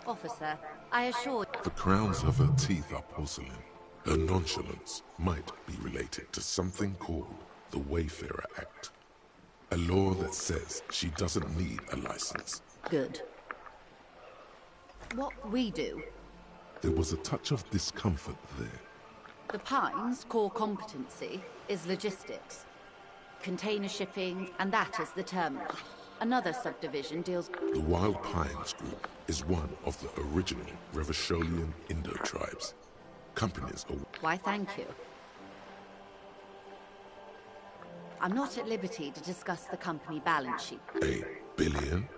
Officer, I assure you... The crowns of her teeth are porcelain. Her nonchalance might be related to something called the Wayfarer Act. A law that says she doesn't need a license. Good. What we do... There was a touch of discomfort there. The Pines' core competency is logistics. Container shipping, and that is the terminal. Another subdivision deals... The Wild Pines Group is one of the original Revacholian Indo-tribes. Companies are... Why, thank you. I'm not at liberty to discuss the company balance sheet. $1 billion?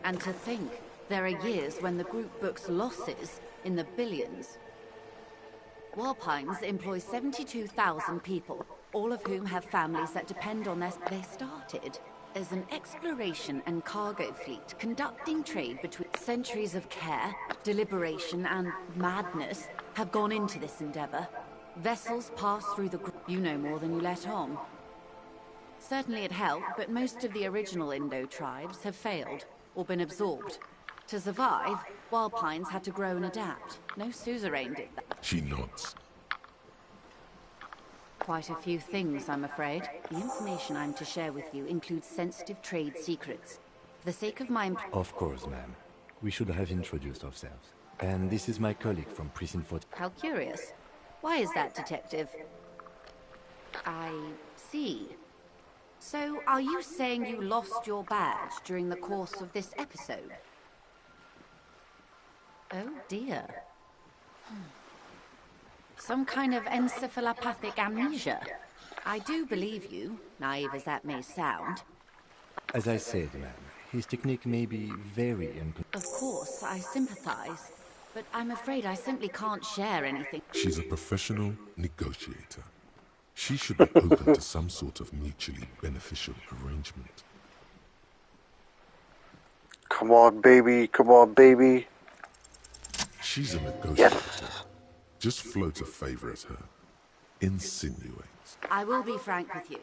And to think, there are years when the group books losses in the billions. Wild Pines employs 72,000 people, all of whom have families that depend on their... They started as an exploration and cargo fleet conducting trade between... Centuries of care, deliberation, and madness have gone into this endeavor. Vessels pass through the... You know more than you let on. Certainly it helped, but most of the original Indo tribes have failed, or been absorbed. To survive, Wild Pines had to grow and adapt. No suzerain did that. She nods. Quite a few things, I'm afraid. The information I'm to share with you includes sensitive trade secrets. For the sake of my... Of course, ma'am. We should have introduced ourselves. And this is my colleague from Precinct 40. How curious. Why is that, Detective? I see. So, are you saying you lost your badge during the course of this episode? Oh dear. Some kind of encephalopathic amnesia. I do believe you, naive as that may sound. As I said, ma'am, his technique may be very Of course, I sympathize. But I'm afraid I simply can't share anything. She's a professional negotiator. She should be open to some sort of mutually beneficial arrangement. Come on, baby. Come on, baby. She's a negotiator. Yes. Just float a favor at her. Insinuate. I will be frank with you.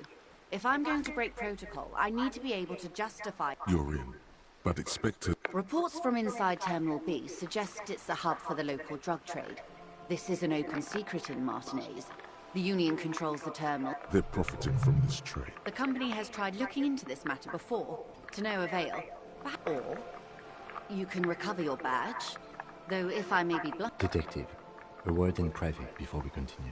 If I'm going to break protocol, I need to be able to justify... You're in, but expect to... Reports from inside Terminal B suggest it's a hub for the local drug trade. This is an open secret in Martinez. The Union controls the terminal. They're profiting from this trade. The company has tried looking into this matter before, to no avail. Or you can recover your badge, though if I may be blunt... Detective, a word in private before we continue.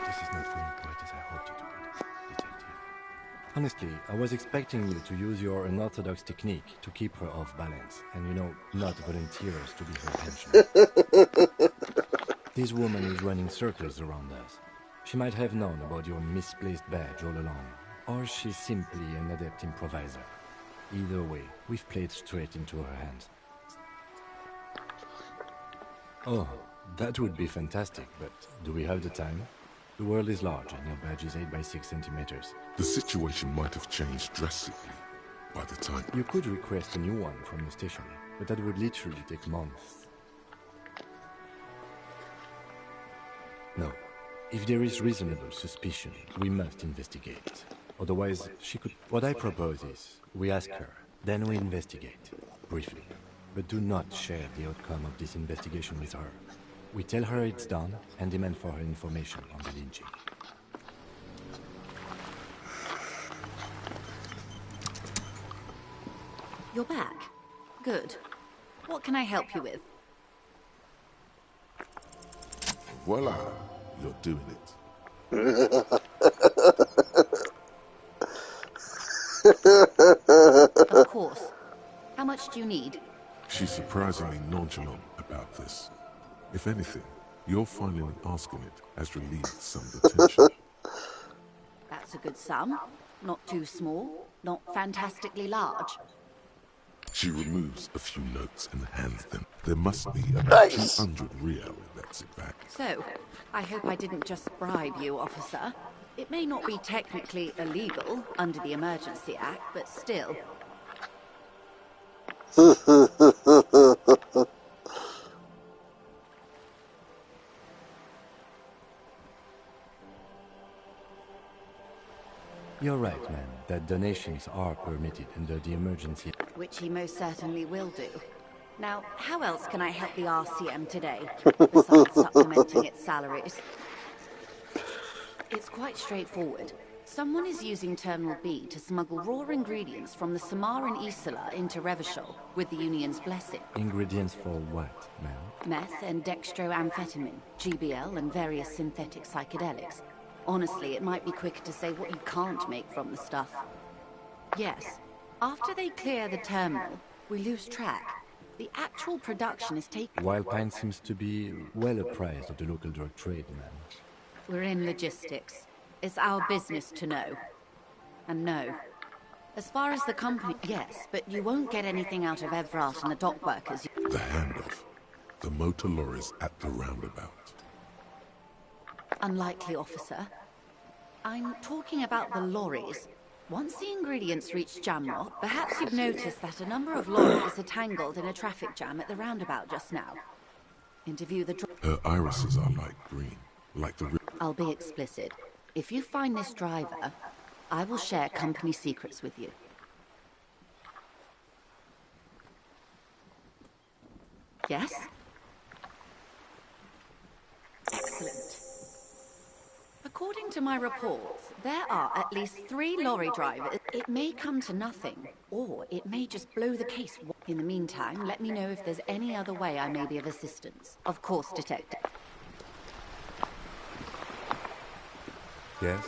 This is not going quite as I hoped it would, Detective. Honestly, I was expecting you to use your unorthodox technique to keep her off balance, and you know, not volunteer us to be her henchman. This woman is running circles around us. She might have known about your misplaced badge all along, or she's simply an adept improviser. Either way, we've played straight into her hands. Oh, that would be fantastic, but do we have the time? The world is large and your badge is 8 by 6 centimeters. The situation might have changed drastically by the time... You could request a new one from the station, but that would literally take months. No. If there is reasonable suspicion, we must investigate. Otherwise, she could... What I propose is, we ask her, then we investigate, briefly. But do not share the outcome of this investigation with her. We tell her it's done, and demand for her information on the lynching. You're back. Good. What can I help you with? Voila, you're doing it. Of course. How much do you need? She's surprisingly nonchalant about this. If anything, your finding and asking it has relieved some of the tension. That's a good sum. Not too small, not fantastically large. She removes a few notes and hands them. There must be about 200 real, that's it back. So, I hope I didn't just bribe you, officer. It may not be technically illegal under the Emergency Act, but still. You're right, man, that donations are permitted under the emergency... Which he most certainly will do. Now, how else can I help the RCM today, besides supplementing its salaries? It's quite straightforward. Someone is using Terminal B to smuggle raw ingredients from the Samar and Isola into Revachol with the Union's blessing. Ingredients for what, ma'am? Meth and dextroamphetamine, GBL and various synthetic psychedelics. Honestly, it might be quicker to say what you can't make from the stuff. Yes, after they clear the terminal, we lose track. The actual production is taken... Wild Pine seems to be well apprised of the local drug trade, man. We're in logistics. It's our business to know. And no. As far as the company... Yes, but you won't get anything out of Evrat and the dock workers. The handoff. The motor lorries at the roundabout. Unlikely, officer. I'm talking about the lorries. Once the ingredients reach Jamrock, perhaps you've noticed that a number of lorries are tangled in a traffic jam at the roundabout just now. Interview the... Her irises are light green, like the... I'll be explicit. If you find this driver, I will share company secrets with you. Yes? Excellent. According to my reports, there are at least 3 lorry drivers. It may come to nothing, or it may just blow the case. In the meantime, let me know if there's any other way I may be of assistance. Of course, Detective. Yes?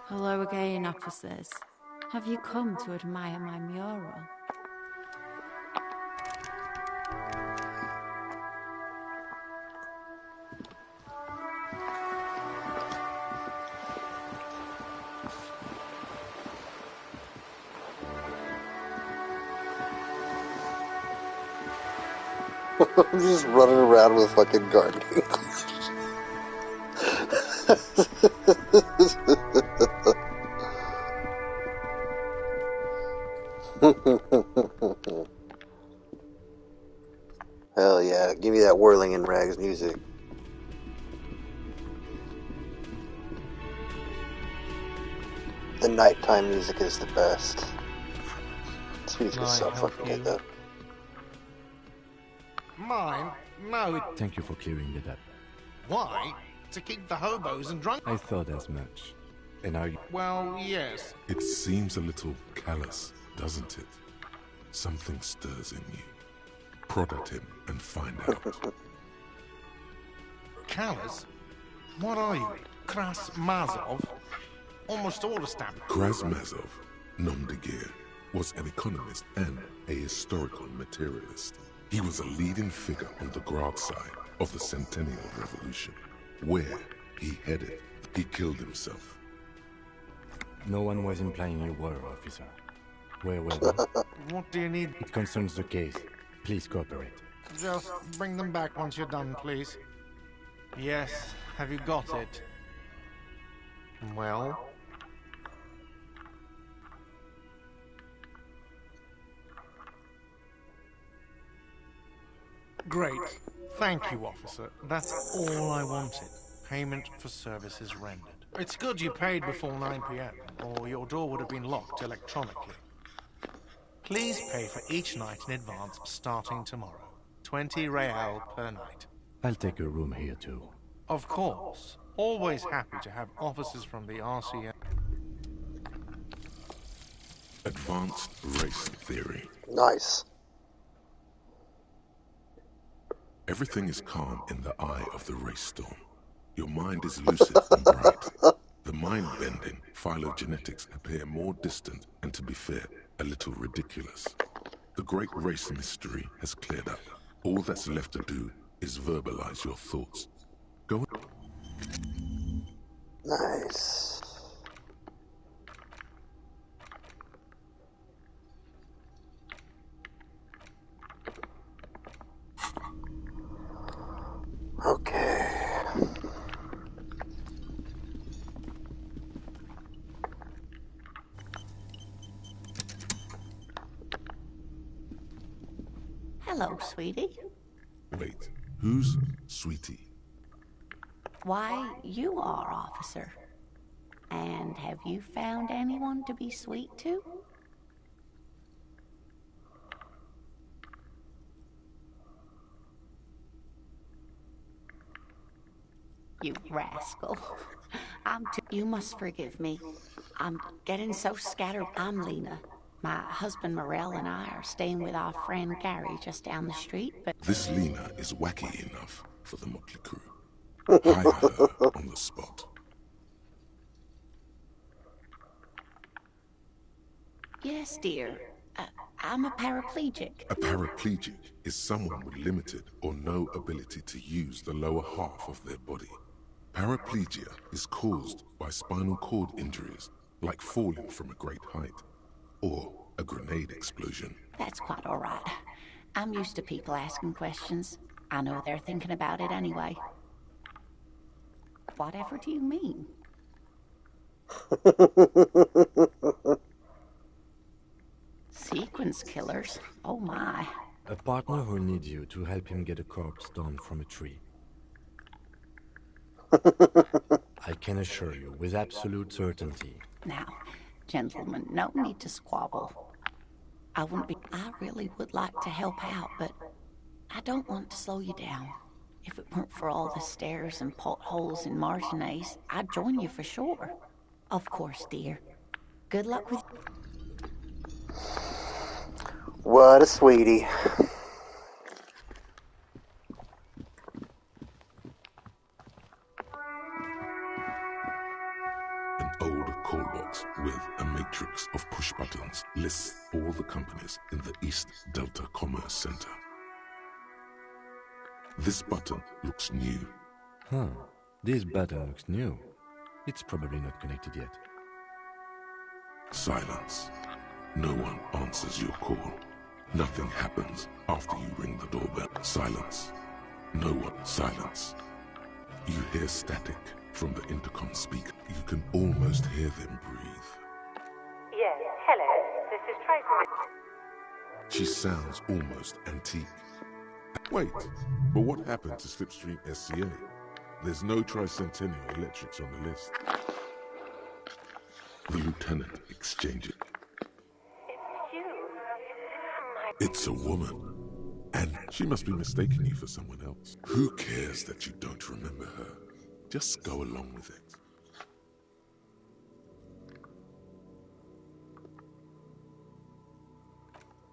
Hello again, officers. Have you come to admire my mural? I'm just running around with fucking gardening. Hell yeah, give me that whirling in rags music. The nighttime music is the best. This music is so fucking good though. Mine? No, it... Thank you for clearing it up. Why? To keep the hobos and drunk... I thought as much. And are you... Well, yes. It seems a little callous, doesn't it? Something stirs in you. Prod at him and find out. Callous? What are you? Krasmazov? Almost all established. Krasmazov, nom de guerre, was an economist and a historical materialist. He was a leading figure on the Grad side of the Centennial Revolution. Where he headed, he killed himself. No one was implying you were, officer. Where were they? What do you need? It concerns the case. Please cooperate. Just bring them back once you're done, please. Yes, have you got it? Well? Great. Thank you, officer. That's all I wanted. Payment for services rendered. It's good you paid before 9 p.m., or your door would have been locked electronically. Please pay for each night in advance starting tomorrow. 20 real per night. I'll take a room here too. Of course. Always happy to have officers from the RCM. Advanced race theory. Nice. Everything is calm in the eye of the race storm. Your mind is lucid and bright. The mind-bending phylogenetics appear more distant and, to be fair, a little ridiculous. The great race mystery has cleared up. All that's left to do is verbalize your thoughts. Go. Nice. Okay. Hello, sweetie. Wait, who's sweetie? Why, you are, officer. And have you found anyone to be sweet to? You rascal. You must forgive me. I'm getting so scattered. I'm Lena. My husband Morel and I are staying with our friend Gary just down the street, but... This Lena is wacky enough for the motley crew. Hire her on the spot. Yes, dear. I'm a paraplegic. A paraplegic is someone with limited or no ability to use the lower half of their body. Paraplegia is caused by spinal cord injuries, like falling from a great height, or a grenade explosion. That's quite all right. I'm used to people asking questions. I know they're thinking about it anyway. Whatever do you mean? Sequence killers? Oh my. A partner who needs you to help him get a corpse down from a tree. I can assure you with absolute certainty. Now, gentlemen, no need to squabble. I really would like to help out, but I don't want to slow you down. If it weren't for all the stairs and potholes and marginaise, I'd join you for sure. Of course, dear. Good luck with... What a sweetie. An old call box with a matrix of push buttons lists all the companies in the East Delta Commerce Center. This button looks new. Huh. This button looks new. It's probably not connected yet. Silence. No one answers your call. Nothing happens after you ring the doorbell. Silence. No one. Silence. You hear static from the intercom speaker. You can almost hear them breathe. Yes, hello. This is Tryin. She sounds almost antique. Wait, but what happened to Slipstream SCA? There's no Tricentennial Electrics on the list. The lieutenant exchanges. It's you. It's a woman. And she must be mistaking you for someone else. Who cares that you don't remember her? Just go along with it.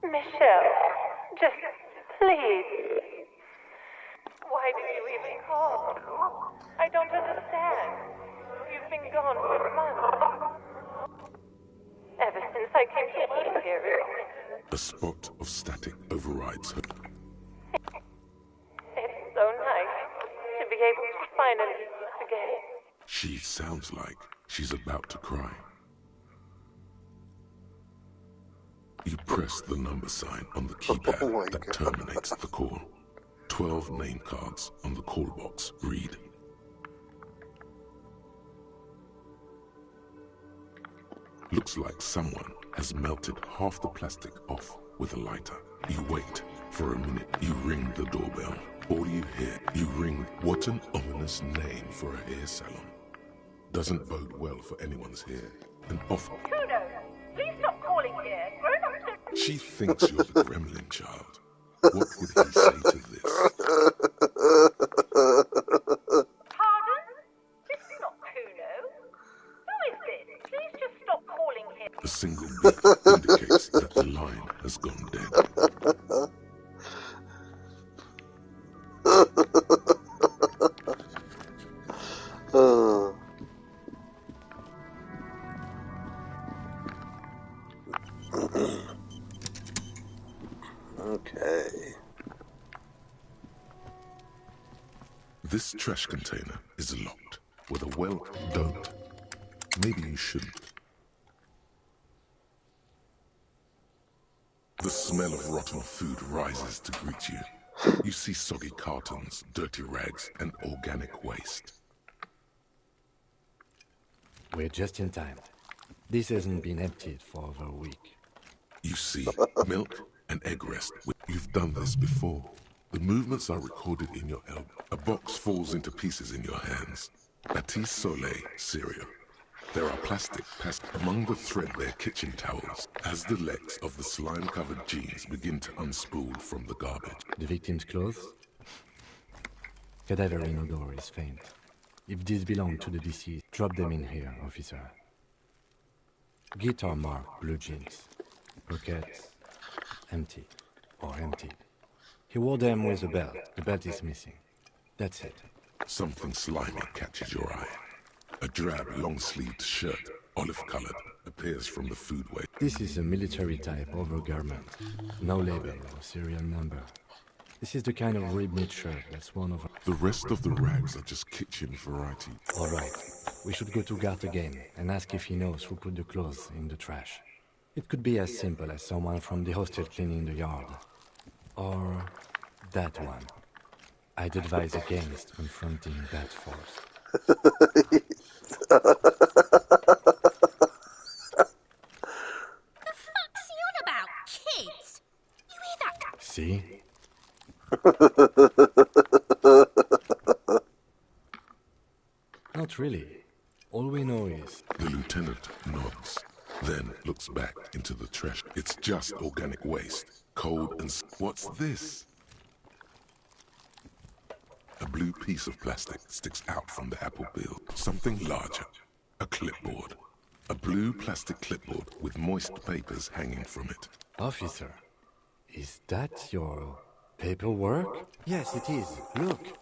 Michelle, just please. Why did you even call? I don't understand. You've been gone for months. Ever since I came here. A spot of static overrides her. It's so nice to be able to finally meet again. She sounds like she's about to cry. You press the number sign on the keypad that terminates the call. 12 name cards on the call box read. Looks like someone has melted half the plastic off with a lighter. You wait for a minute. You ring the doorbell. All you hear, you ring. What an ominous name for a hair salon. Doesn't bode well for anyone's hair. And often... Kudos! Please stop calling here. Grown-ups... She thinks you're the gremlin child. What would he say to this? Pardon? This is not Kuno. Who is this? Please just stop calling him. A single beep indicates that the line has gone dead. Okay. This trash container is locked with a well... Don't. Maybe you shouldn't. The smell of rotten food rises to greet you. You see soggy cartons, dirty rags, and organic waste. We're just in time. This hasn't been emptied for over a week. You see milk and egg rest. You've done this before. The movements are recorded in your elbow. A box falls into pieces in your hands. Batiste Soleil cereal. There are plastic packed among the threadbare kitchen towels as the legs of the slime-covered jeans begin to unspool from the garbage. The victim's clothes? Cadaver odor is faint. If these belong to the deceased, drop them in here, officer. Guitar marked blue jeans. Pockets empty or emptied. He wore them with a belt. The belt is missing. That's it. Something slimy catches your eye. A drab, long-sleeved shirt, olive-colored, appears from the food waste. This is a military-type overgarment. No label or serial number. This is the kind of rib-knit shirt that's one of... The rest of the rags are just kitchen variety. All right. We should go to Gart again and ask if he knows who put the clothes in the trash. It could be as simple as someone from the hostel cleaning the yard. Or that one. I'd advise against confronting that force. The fuck's he on about, kids? You hear that? See? Not really. All we know is... The lieutenant nods, then looks back into the trash. It's just organic waste, cold and... What's this? A blue piece of plastic sticks out from the apple peel. Something larger. A clipboard. A blue plastic clipboard with moist papers hanging from it. Officer, is that your paperwork? Yes, it is. Look.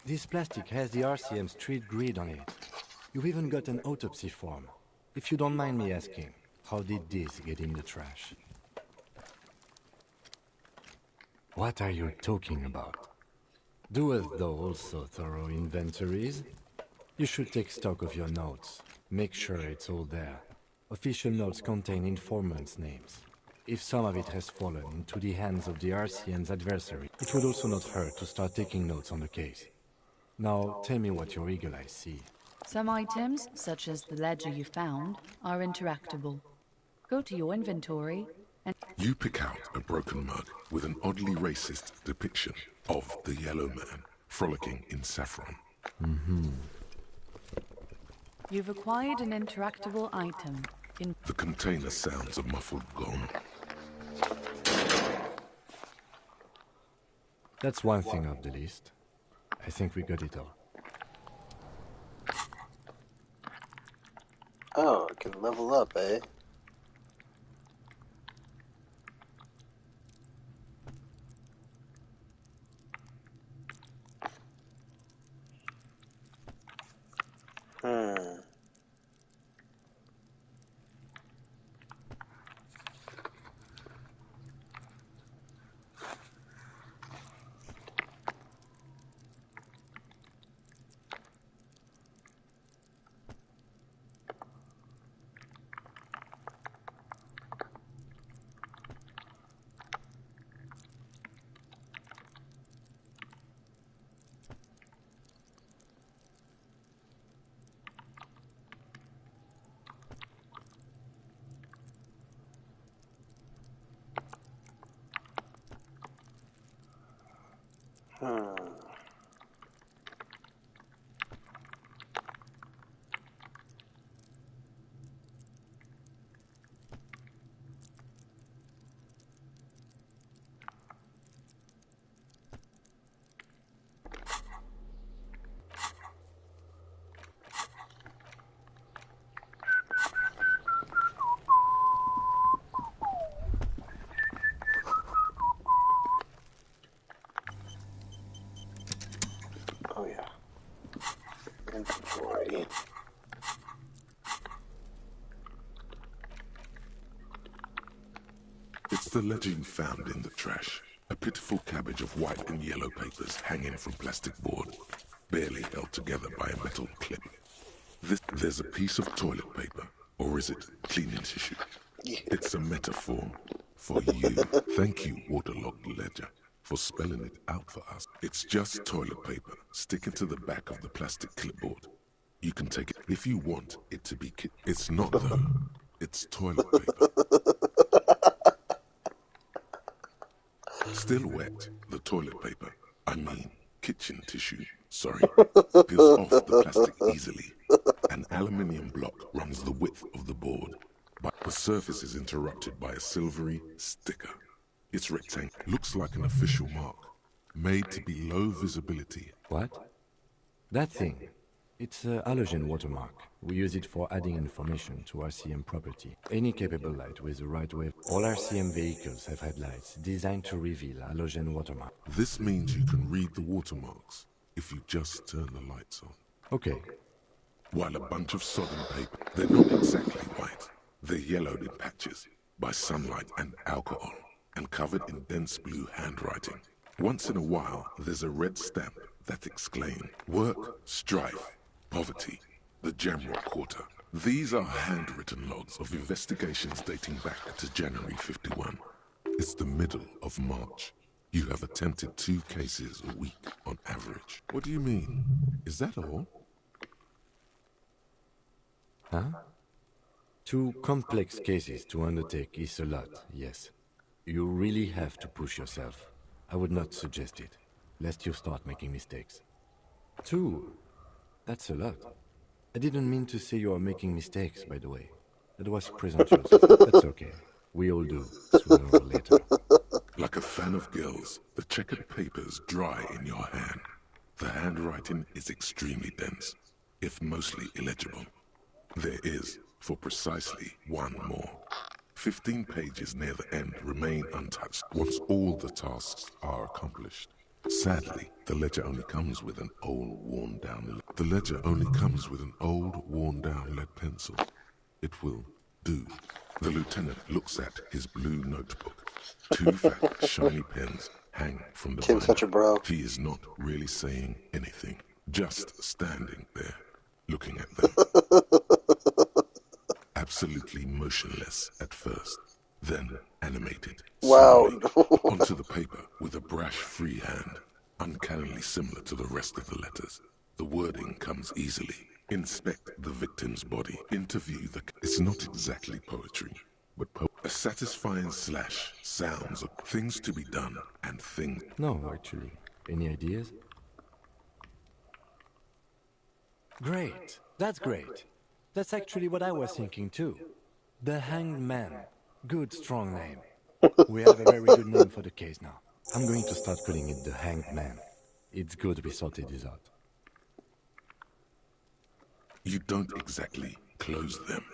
This plastic has the RCM street grid on it. You've even got an autopsy form. If you don't mind me asking, how did this get in the trash? What are you talking about? Doeth thou also thorough inventories? You should take stock of your notes. Make sure it's all there. Official notes contain informants' names. if some of it has fallen into the hands of the RCN's adversary, it would also not hurt to start taking notes on the case. Now, tell me what your eagle eyes see. Some items, such as the ledger you found, are interactable. Go to your inventory and... You pick out a broken mug with an oddly racist depiction of the Yellow Man frolicking in saffron. You've acquired an interactable item. The container sounds a muffled gong. That's one thing off the list. I think we got it all. Oh, I can level up, eh? Oh yeah. Inventory. It's the ledger you found in the trash. A pitiful cabbage of white and yellow papers hanging from plastic board, barely held together by a metal clip. There's a piece of toilet paper, or is it cleaning tissue? It's a metaphor for you. Thank you, waterlogged ledger, for spelling it out for us. It's just toilet paper sticking to the back of the plastic clipboard. You can take it if you want it to be It's not though. It's toilet paper. Still wet, the toilet paper, I mean kitchen tissue, sorry, peels off the plastic easily. An aluminium block runs the width of the board, but the surface is interrupted by a silvery sticker. It's rectangular, looks like an official mark, made to be low visibility. What? That thing. It's a halogen watermark. We use it for adding information to RCM property. Any capable light with the right wave. All RCM vehicles have headlights designed to reveal halogen watermark. This means you can read the watermarks if you just turn the lights on. Okay. While a bunch of sodden paper, they're not exactly white. They're yellowed in patches by sunlight and alcohol, and covered in dense blue handwriting. Once in a while, there's a red stamp that exclaims, work, strife, poverty, the general quarter. These are handwritten logs of investigations dating back to January 51. It's the middle of March. You have attempted 2 cases a week on average. What do you mean? Is that all? Huh? 2 complex cases to undertake is a lot, yes. You really have to push yourself. I would not suggest it, lest you start making mistakes. 2? That's a lot. I didn't mean to say you are making mistakes, by the way. That was presumptuous. That's okay. We all do, sooner or later. Like a fan of girls, the checkered papers dry in your hand. The handwriting is extremely dense, if mostly illegible. There is, for precisely 1 more. 15 pages near the end remain untouched once all the tasks are accomplished. Sadly, the ledger only comes with an old, worn-down lead pencil. It will do. The lieutenant looks at his blue notebook. 2 fat, shiny pens hang from the Kim's such a bro. He is not really saying anything, just standing there, looking at them. Absolutely motionless at first. then animated Wow. slowly onto the paper with a brash free hand, uncannily similar to the rest of the letters. The wording comes easily. Inspect the victim's body. Interview the... It's not exactly poetry, but a satisfying slash sounds of things to be done and things... No, actually. Any ideas? Great. That's great. That's actually what I was thinking too. The Hanged Man. Good, strong name. We have a very good name for the case now. I'm going to start calling it the Hanged Man. It's good we sorted this out. You don't exactly close them,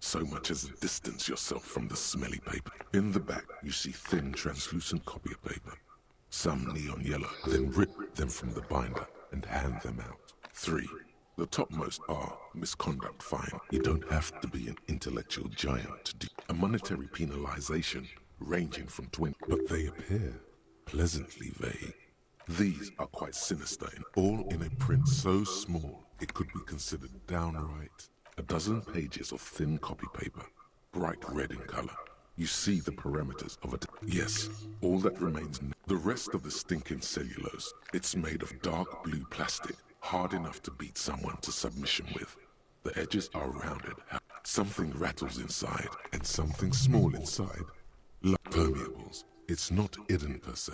so much as distance yourself from the smelly paper. In the back, you see thin, translucent copy of paper. Some neon yellow, then rip them from the binder and hand them out. 3. The topmost are misconduct fine. You don't have to be an intellectual giant to do a monetary penalization ranging from 20, but they appear pleasantly vague. These are quite sinister, and all in a print so small it could be considered downright. A dozen pages of thin copy paper, bright red in color. You see the parameters of it. Yes, all that remains. The rest of the stinking cellulose. It's made of dark blue plastic, hard enough to beat someone to submission with. The edges are rounded. Something rattles inside, and something small inside. Like permeables. It's not hidden per se.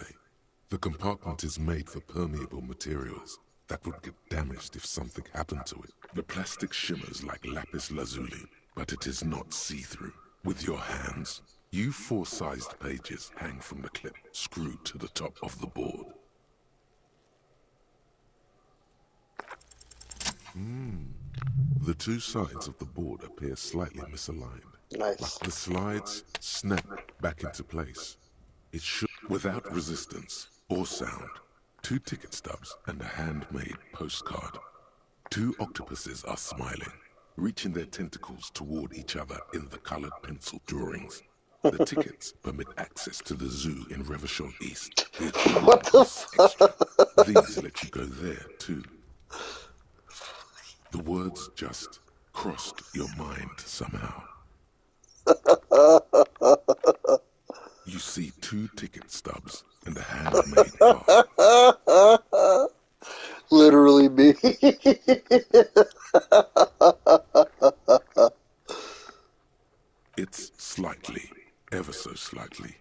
The compartment is made for permeable materials that would get damaged if something happened to it. The plastic shimmers like lapis lazuli, but it is not see-through. With your hands, you 4-sized pages hang from the clip, screwed to the top of the board. The two sides of the board appear slightly misaligned. Nice. But the slides snap back into place. It should, without resistance or sound. 2 ticket stubs and a handmade postcard. 2 octopuses are smiling, reaching their tentacles toward each other in the colored pencil drawings. The tickets permit access to the zoo in Revachol East. What the fuck? These let you go there too. The words just crossed your mind somehow. You see 2 ticket stubs and a handmade card. Literally me. It's slightly, ever so slightly,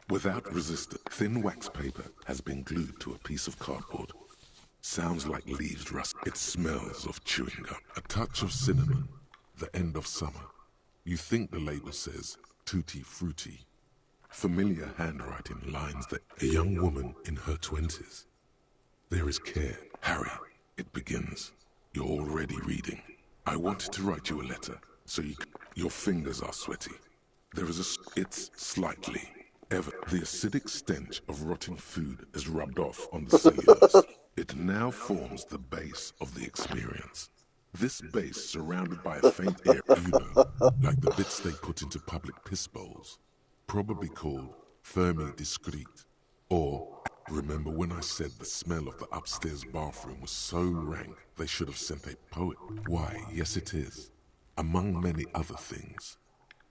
without resistance. Thin wax paper has been glued to a piece of cardboard. Sounds like leaves rust. It smells of chewing gum. A touch of cinnamon. The end of summer. You think the label says tutti frutti. Familiar handwriting lines that a young woman in her 20s. There is care. Harry, it begins. You're already reading. I wanted to write you a letter, so your fingers are sweaty. There is it's slightly, ever. The acidic stench of rotting food is rubbed off on the cellulose. It now forms the base of the experience. This base surrounded by a faint air, like the bits they put into public piss bowls. Probably called Fermi Discrete. Or, remember when I said the smell of the upstairs bathroom was so rank they should have sent a poet? Why, yes it is. Among many other things.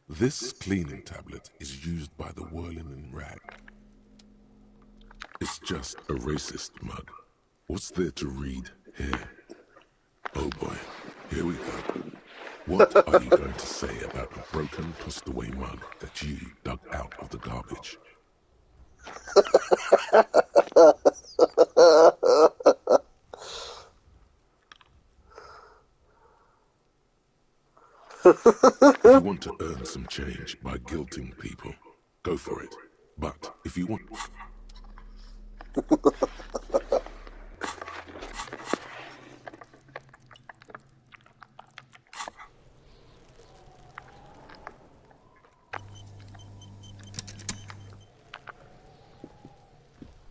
This cleaning tablet is used by the whirling rag. It's just a racist mug. What's there to read here? Oh boy, here we go. What are you going to say about a broken, tossed-away mug that you dug out of the garbage? If you want to earn some change by guilting people, go for it. But if you want...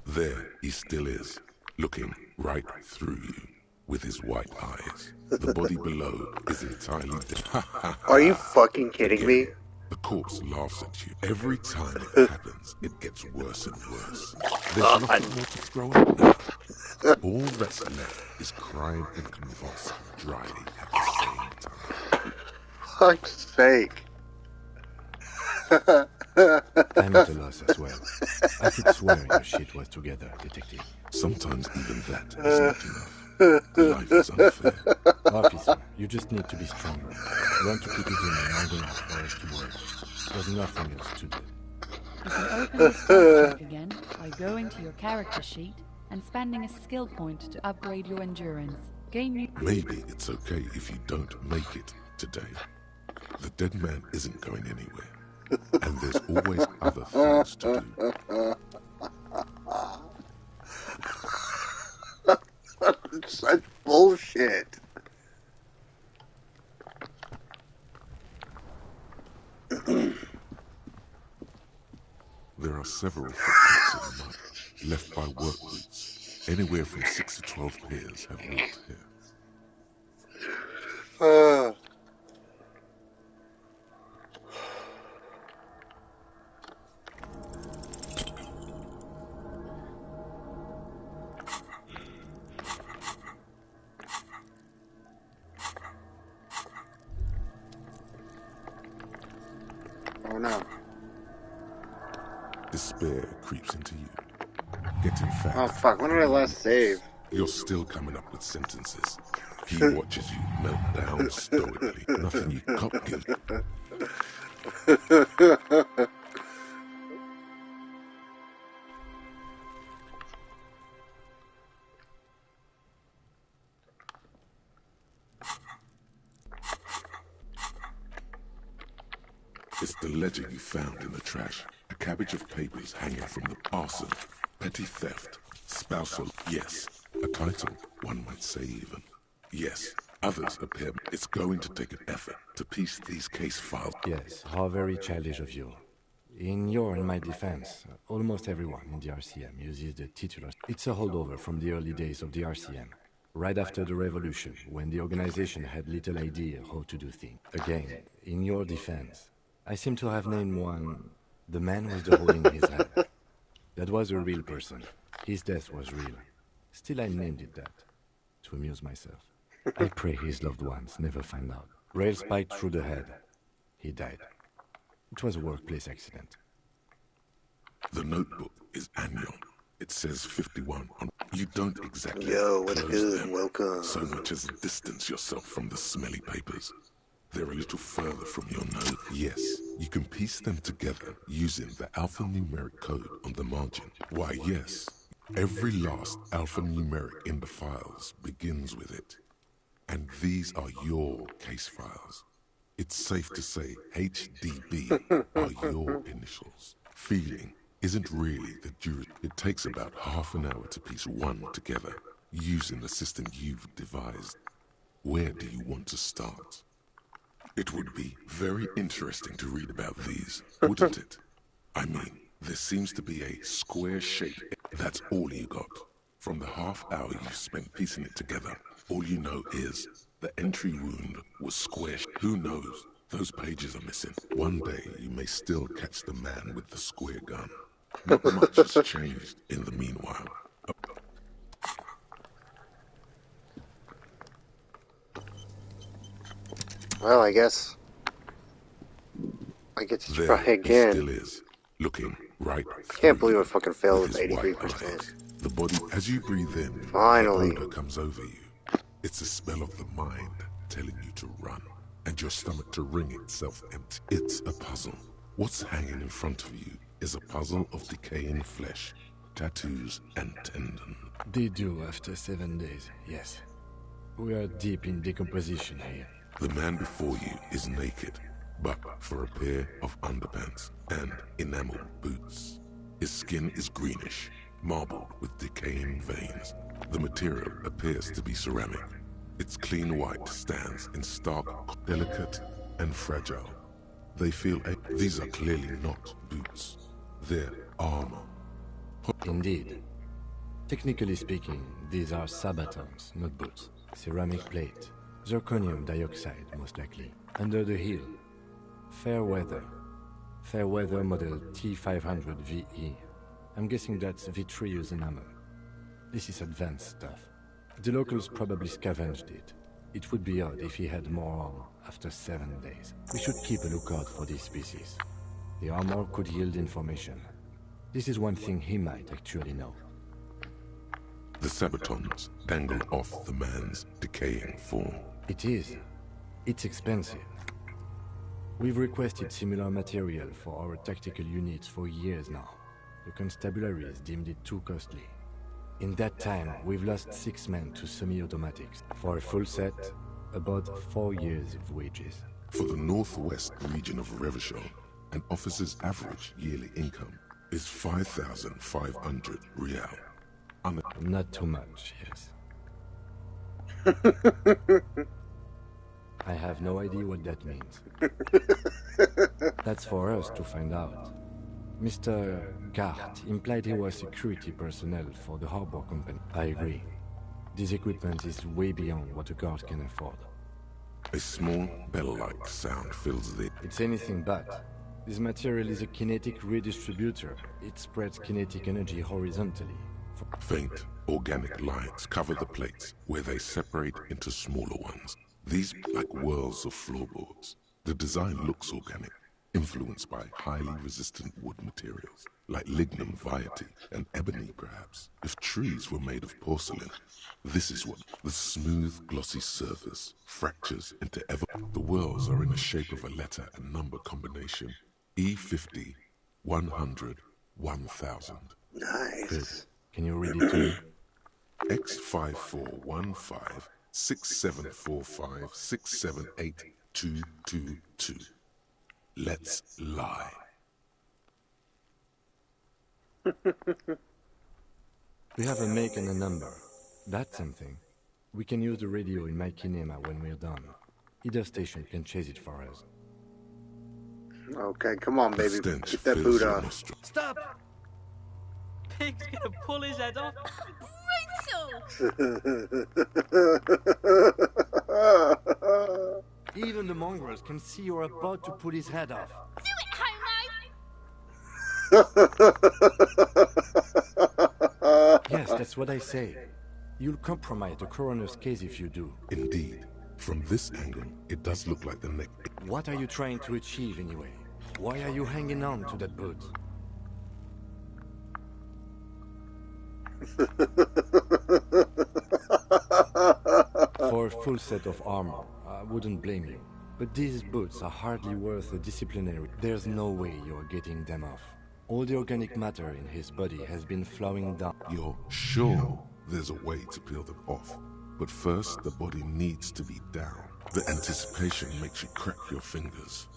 There he still is, looking right through you with his white eyes. The body below is entirely dead. Are you fucking kidding me? The corpse laughs at you. Every time it happens, it gets worse and worse. There's nothing more to throw up now. All that's left is crying and convulsing dryly at the same time. Fuck's sake. I'm at a loss as well. I could swear your shit was together, detective. Sometimes even that is not enough. Life is unfair. Officer, you just need to be stronger. Want to keep it in long enough for us to work. There's nothing else to do. You can open the stealth check again by going to your character sheet and spending a skill point to upgrade your endurance. Maybe it's okay if you don't make it today. The dead man isn't going anywhere. And there's always other things to do. Such bullshit. There are several footprints in the mud, left by work boots. Anywhere from 6 to 12 pairs have walked here. Oh no. Despair creeps into you. Getting fat. Oh fuck, when did I last save? You're still coming up with sentences. He watches you melt down stoically. Nothing you cop give. It's the ledger you found in the trash. A cabbage of papers hanging from the arson, petty theft, spousal, yes. A title, one might say even. Yes, others appear. It's going to take an effort to piece these case files. Yes, how very childish of you. In your and my defense, almost everyone in the RCM uses the titular. It's a holdover from the early days of the RCM. Right after the revolution, when the organization had little idea how to do things. Again, in your defense, I seem to have named one, the man with the hole in his head. That was a real person. His death was real. Still I named it that, to amuse myself. I pray his loved ones never find out. Rail spiked through the head. He died. It was a workplace accident. The notebook is annual. It says 51 on. You don't exactly. Yo, what's close good? them Welcome. so much as distance yourself from the smelly papers. They're a little further from your nose. Yes, you can piece them together using the alphanumeric code on the margin. Why, yes, every last alphanumeric in the files begins with it. And these are your case files. It's safe to say HDB are your initials. Feeling isn't really the jury. It takes about half an hour to piece one together using the system you've devised. Where do you want to start? It would be very interesting to read about these, wouldn't it? I mean, there seems to be a square shape. That's all you got. From the half hour you spent piecing it together, all you know is the entry wound was square. Who knows? Those pages are missing. One day you may still catch the man with the square gun. Not much has changed in the meanwhile. Well, I guess I get to There try he again. still is, looking right. Can't believe I fucking failed with with his white 83%. eyes. The body, as you breathe in, Finally. the odor comes over you. It's a spell of the mind telling you to run, and your stomach to wring itself empty. It's a puzzle. What's hanging in front of you is a puzzle of decaying flesh, tattoos, and tendon. They do after 7 days, yes. We are deep in decomposition here. The man before you is naked, but for a pair of underpants and enamel boots. His skin is greenish, marbled with decaying veins. The material appears to be ceramic. Its clean white stands in stark, delicate, and fragile. They feel these are clearly not boots. They're armor. Indeed. Technically speaking, these are sabatons, not boots. Ceramic plate. Zirconium dioxide, most likely. Under the heel. Fair weather. Fair weather model T500 VE. I'm guessing that's vitreous enamel. This is advanced stuff. The locals probably scavenged it. It would be odd if he had more on after 7 days. We should keep a lookout for these species. The armor could yield information. This is one thing he might actually know. The sabatons dangle off the man's decaying form. It is. It's expensive. We've requested similar material for our tactical units for years now. The constabularies deemed it too costly. In that time, we've lost 6 men to semi-automatics. For a full set, about 4 years of wages. For the northwest region of Revachol, an officer's average yearly income is 5,500 real. Not too much, yes. I have no idea what that means. That's for us to find out. Mr. Gart implied he was security personnel for the harbor company. I agree. This equipment is way beyond what a guard can afford. A small bell-like sound fills the... It's anything but. This material is a kinetic redistributor. It spreads kinetic energy horizontally. Faint, organic lines cover the plates where they separate into smaller ones. These like whirls of floorboards. The design looks organic, influenced by highly resistant wood materials, like lignum vitae and ebony perhaps. If trees were made of porcelain, this is what the smooth, glossy surface fractures into ever... The whirls are in the shape of a letter and number combination. E50, 100, 1000. Nice. Good. Can you read it to me? X5415 6745 678222. Let's lie. We have a make and a number. That's something. We can use the radio in my kinema when we're done. Either station can chase it for us. Okay, come on, baby. Get that boot off. Stop! Pig's gonna pull his head off. Even the mongrels can see you're about to pull his head off. Do it, Homo! Yes, that's what I say. You'll compromise the coroner's case if you do. Indeed. From this angle, it does look like the neck. What are you trying to achieve anyway? Why are you hanging on to that boot? For a full set of armor, I wouldn't blame you. But these boots are hardly worth a disciplinary. There's no way you're getting them off. All the organic matter in his body has been flowing down. You're sure there's a way to peel them off? But first, the body needs to be down. The anticipation makes you crack your fingers.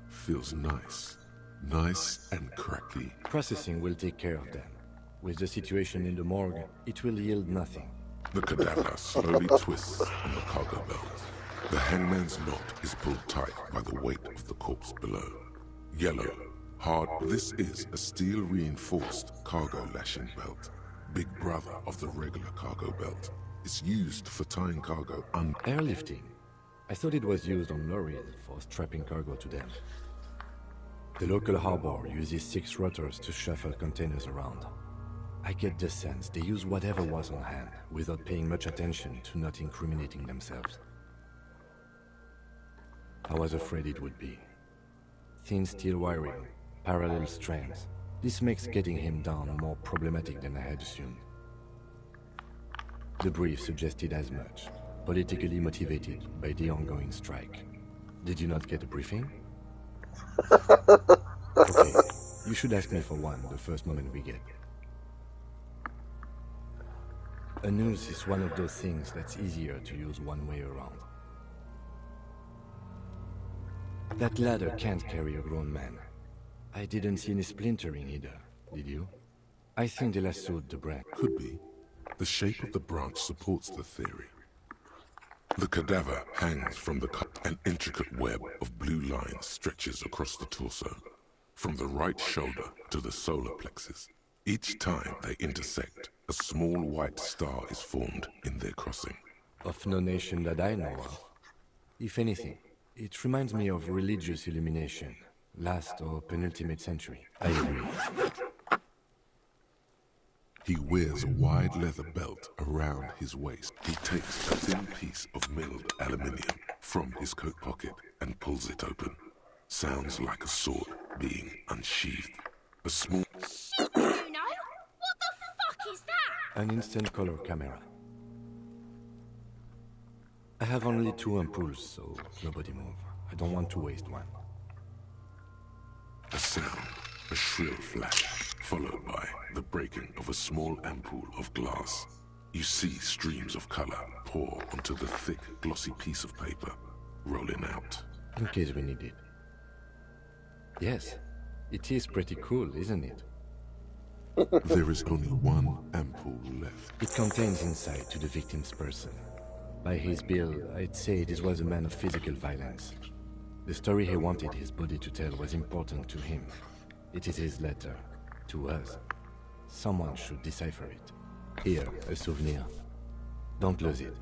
Feels nice. Nice and cracky. Processing will take care of them. With the situation in the morgue, it will yield nothing. The cadaver slowly twists on the cargo belt. The hangman's knot is pulled tight by the weight of the corpse below. Yellow, hard. This is a steel-reinforced cargo lashing belt. Big brother of the regular cargo belt. It's used for tying cargo under... Airlifting. I thought it was used on lorries for strapping cargo to them. The local harbor uses 6 rotors to shuffle containers around. I get the sense they use whatever was on hand, without paying much attention to not incriminating themselves. I was afraid it would be. Thin steel wiring, parallel strands. This makes getting him down more problematic than I had assumed. The brief suggested as much, politically motivated by the ongoing strike. Did you not get a briefing? Okay, you should ask me for one the first moment we get. A noose is one of those things that's easier to use one way around. That ladder can't carry a grown man. I didn't see any splintering either, did you? I think they lassoed the branch. Could be. The shape of the branch supports the theory. The cadaver hangs from the cut. An intricate web of blue lines stretches across the torso, from the right shoulder to the solar plexus. Each time they intersect, a small white star is formed in their crossing. Of no nation that I know of. If anything, it reminds me of religious illumination, last or penultimate century. I agree. He wears a wide leather belt around his waist. He takes a thin piece of milled aluminium from his coat pocket and pulls it open. Sounds like a sword being unsheathed. A small... Shit, you know? What the fuck is that? An instant color camera. I have only 2 ampoules, so nobody move. I don't want to waste one. A sound, a shrill flash, followed by the breaking of a small ampoule of glass. You see streams of color pour onto the thick, glossy piece of paper, rolling out. In case we need it. Yes, it is pretty cool, isn't it? There is only one ampoule left. It contains insight to the victim's person. By his build, I'd say this was a man of physical violence. The story he wanted his body to tell was important to him. It is his letter, to us. Someone should decipher it. Here, a souvenir. Don't lose it.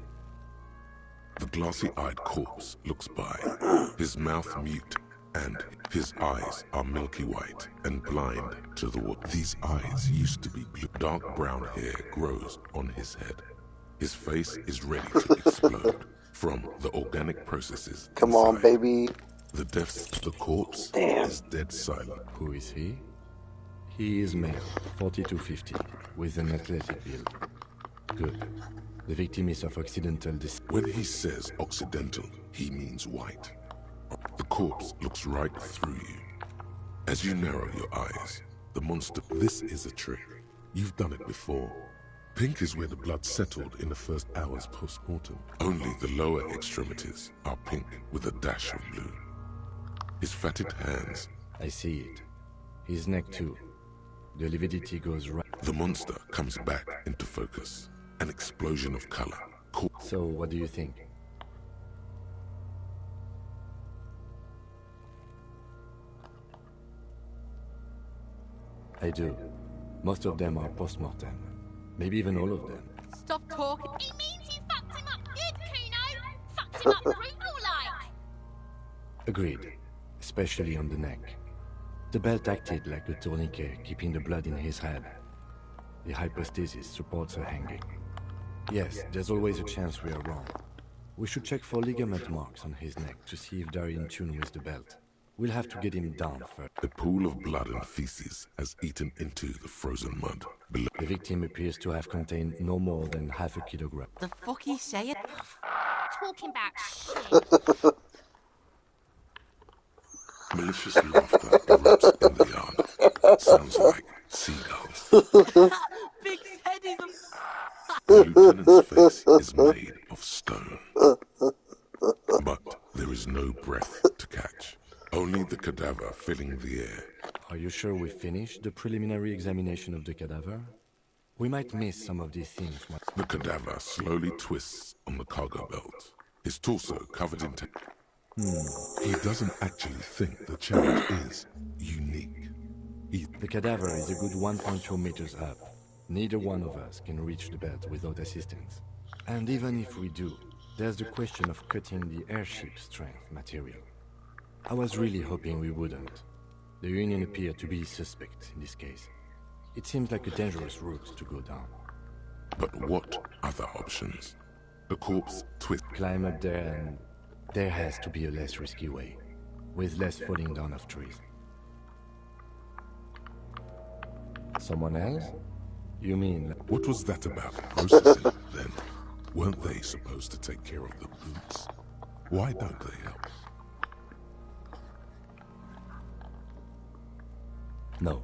The glossy-eyed corpse looks by, his mouth mute, and his eyes are milky white and blind to the world. These eyes used to be blue. Dark brown hair grows on his head. His face is ready to explode from the organic processes. Come on, baby. The depths of the corpse is dead silent. Who is he? He is male, 40 to 50, with an athletic build. Good. The victim is of Occidental descent. When he says Occidental, he means white. The corpse looks right through you. As you narrow your eyes, the monster... This is a trick. You've done it before. Pink is where the blood settled in the first hours post-mortem. Only the lower extremities are pink with a dash of blue. His fatted hands... I see it. His neck too. The lividity goes right... The monster comes back into focus. An explosion of color. So, what do you think? I do. Most of them are post-mortem. Maybe even all of them. Stop talking. It means you fucked him up good, Kuno. Fucked him up brutal-like. Agreed. Especially on the neck. The belt acted like a tourniquet, keeping the blood in his head. The hypostasis supports her hanging. Yes, there's always a chance we are wrong. We should check for ligament marks on his neck to see if they're in tune with the belt. We'll have to get him down first. A pool of blood and feces has eaten into the frozen mud below. The victim appears to have contained no more than half a kilogram. The fuck you saying? Talking about shit. Malicious laughter erupts in the yard. Sounds like seagulls. Big head is The lieutenant's face is made of stone. But there is no breath to catch. Only the cadaver filling the air. Are you sure we finished the preliminary examination of the cadaver? We might miss some of these things. The cadaver slowly twists on the cargo belt. His torso covered in... He doesn't actually think the challenge is unique. The cadaver is a good 1.2 meters up. Neither one of us can reach the belt without assistance. And even if we do, there's the question of cutting the airship strength material. I was really hoping we wouldn't. The Union appeared to be suspect in this case. It seems like a dangerous route to go down. But what other options? The corpse twist. Climb up there and... There has to be a less risky way, with less falling down of trees. Someone else? You mean... What was that about processing then? Weren't they supposed to take care of the boots? Why don't they help? No.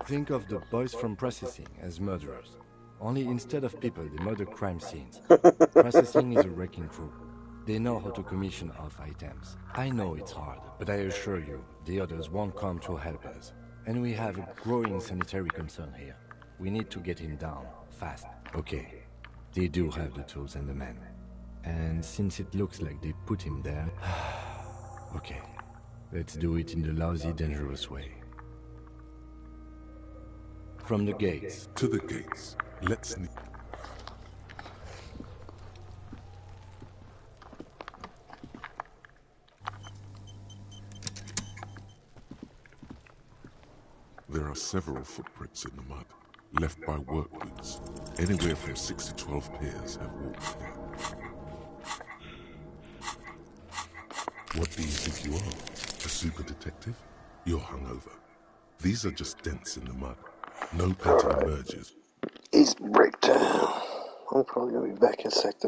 Think of the boys from processing as murderers. Only instead of people, they murder crime scenes. Processing is a wrecking crew. They know how to commission off items. I know it's hard, but I assure you, the others won't come to help us. And we have a growing sanitary concern here. We need to get him down, fast. Okay, they do have the tools and the men. And since it looks like they put him there... Okay, let's do it in the lousy, dangerous way. From the gates. To the gates. Let's... There are several footprints in the mud, left by work boots. Anywhere from 6 to 12 pairs have walked there. What do you think you are? A super detective? You're hungover. These are just dents in the mud. No painting emerges. East Breakdown. I'm probably gonna be back in sector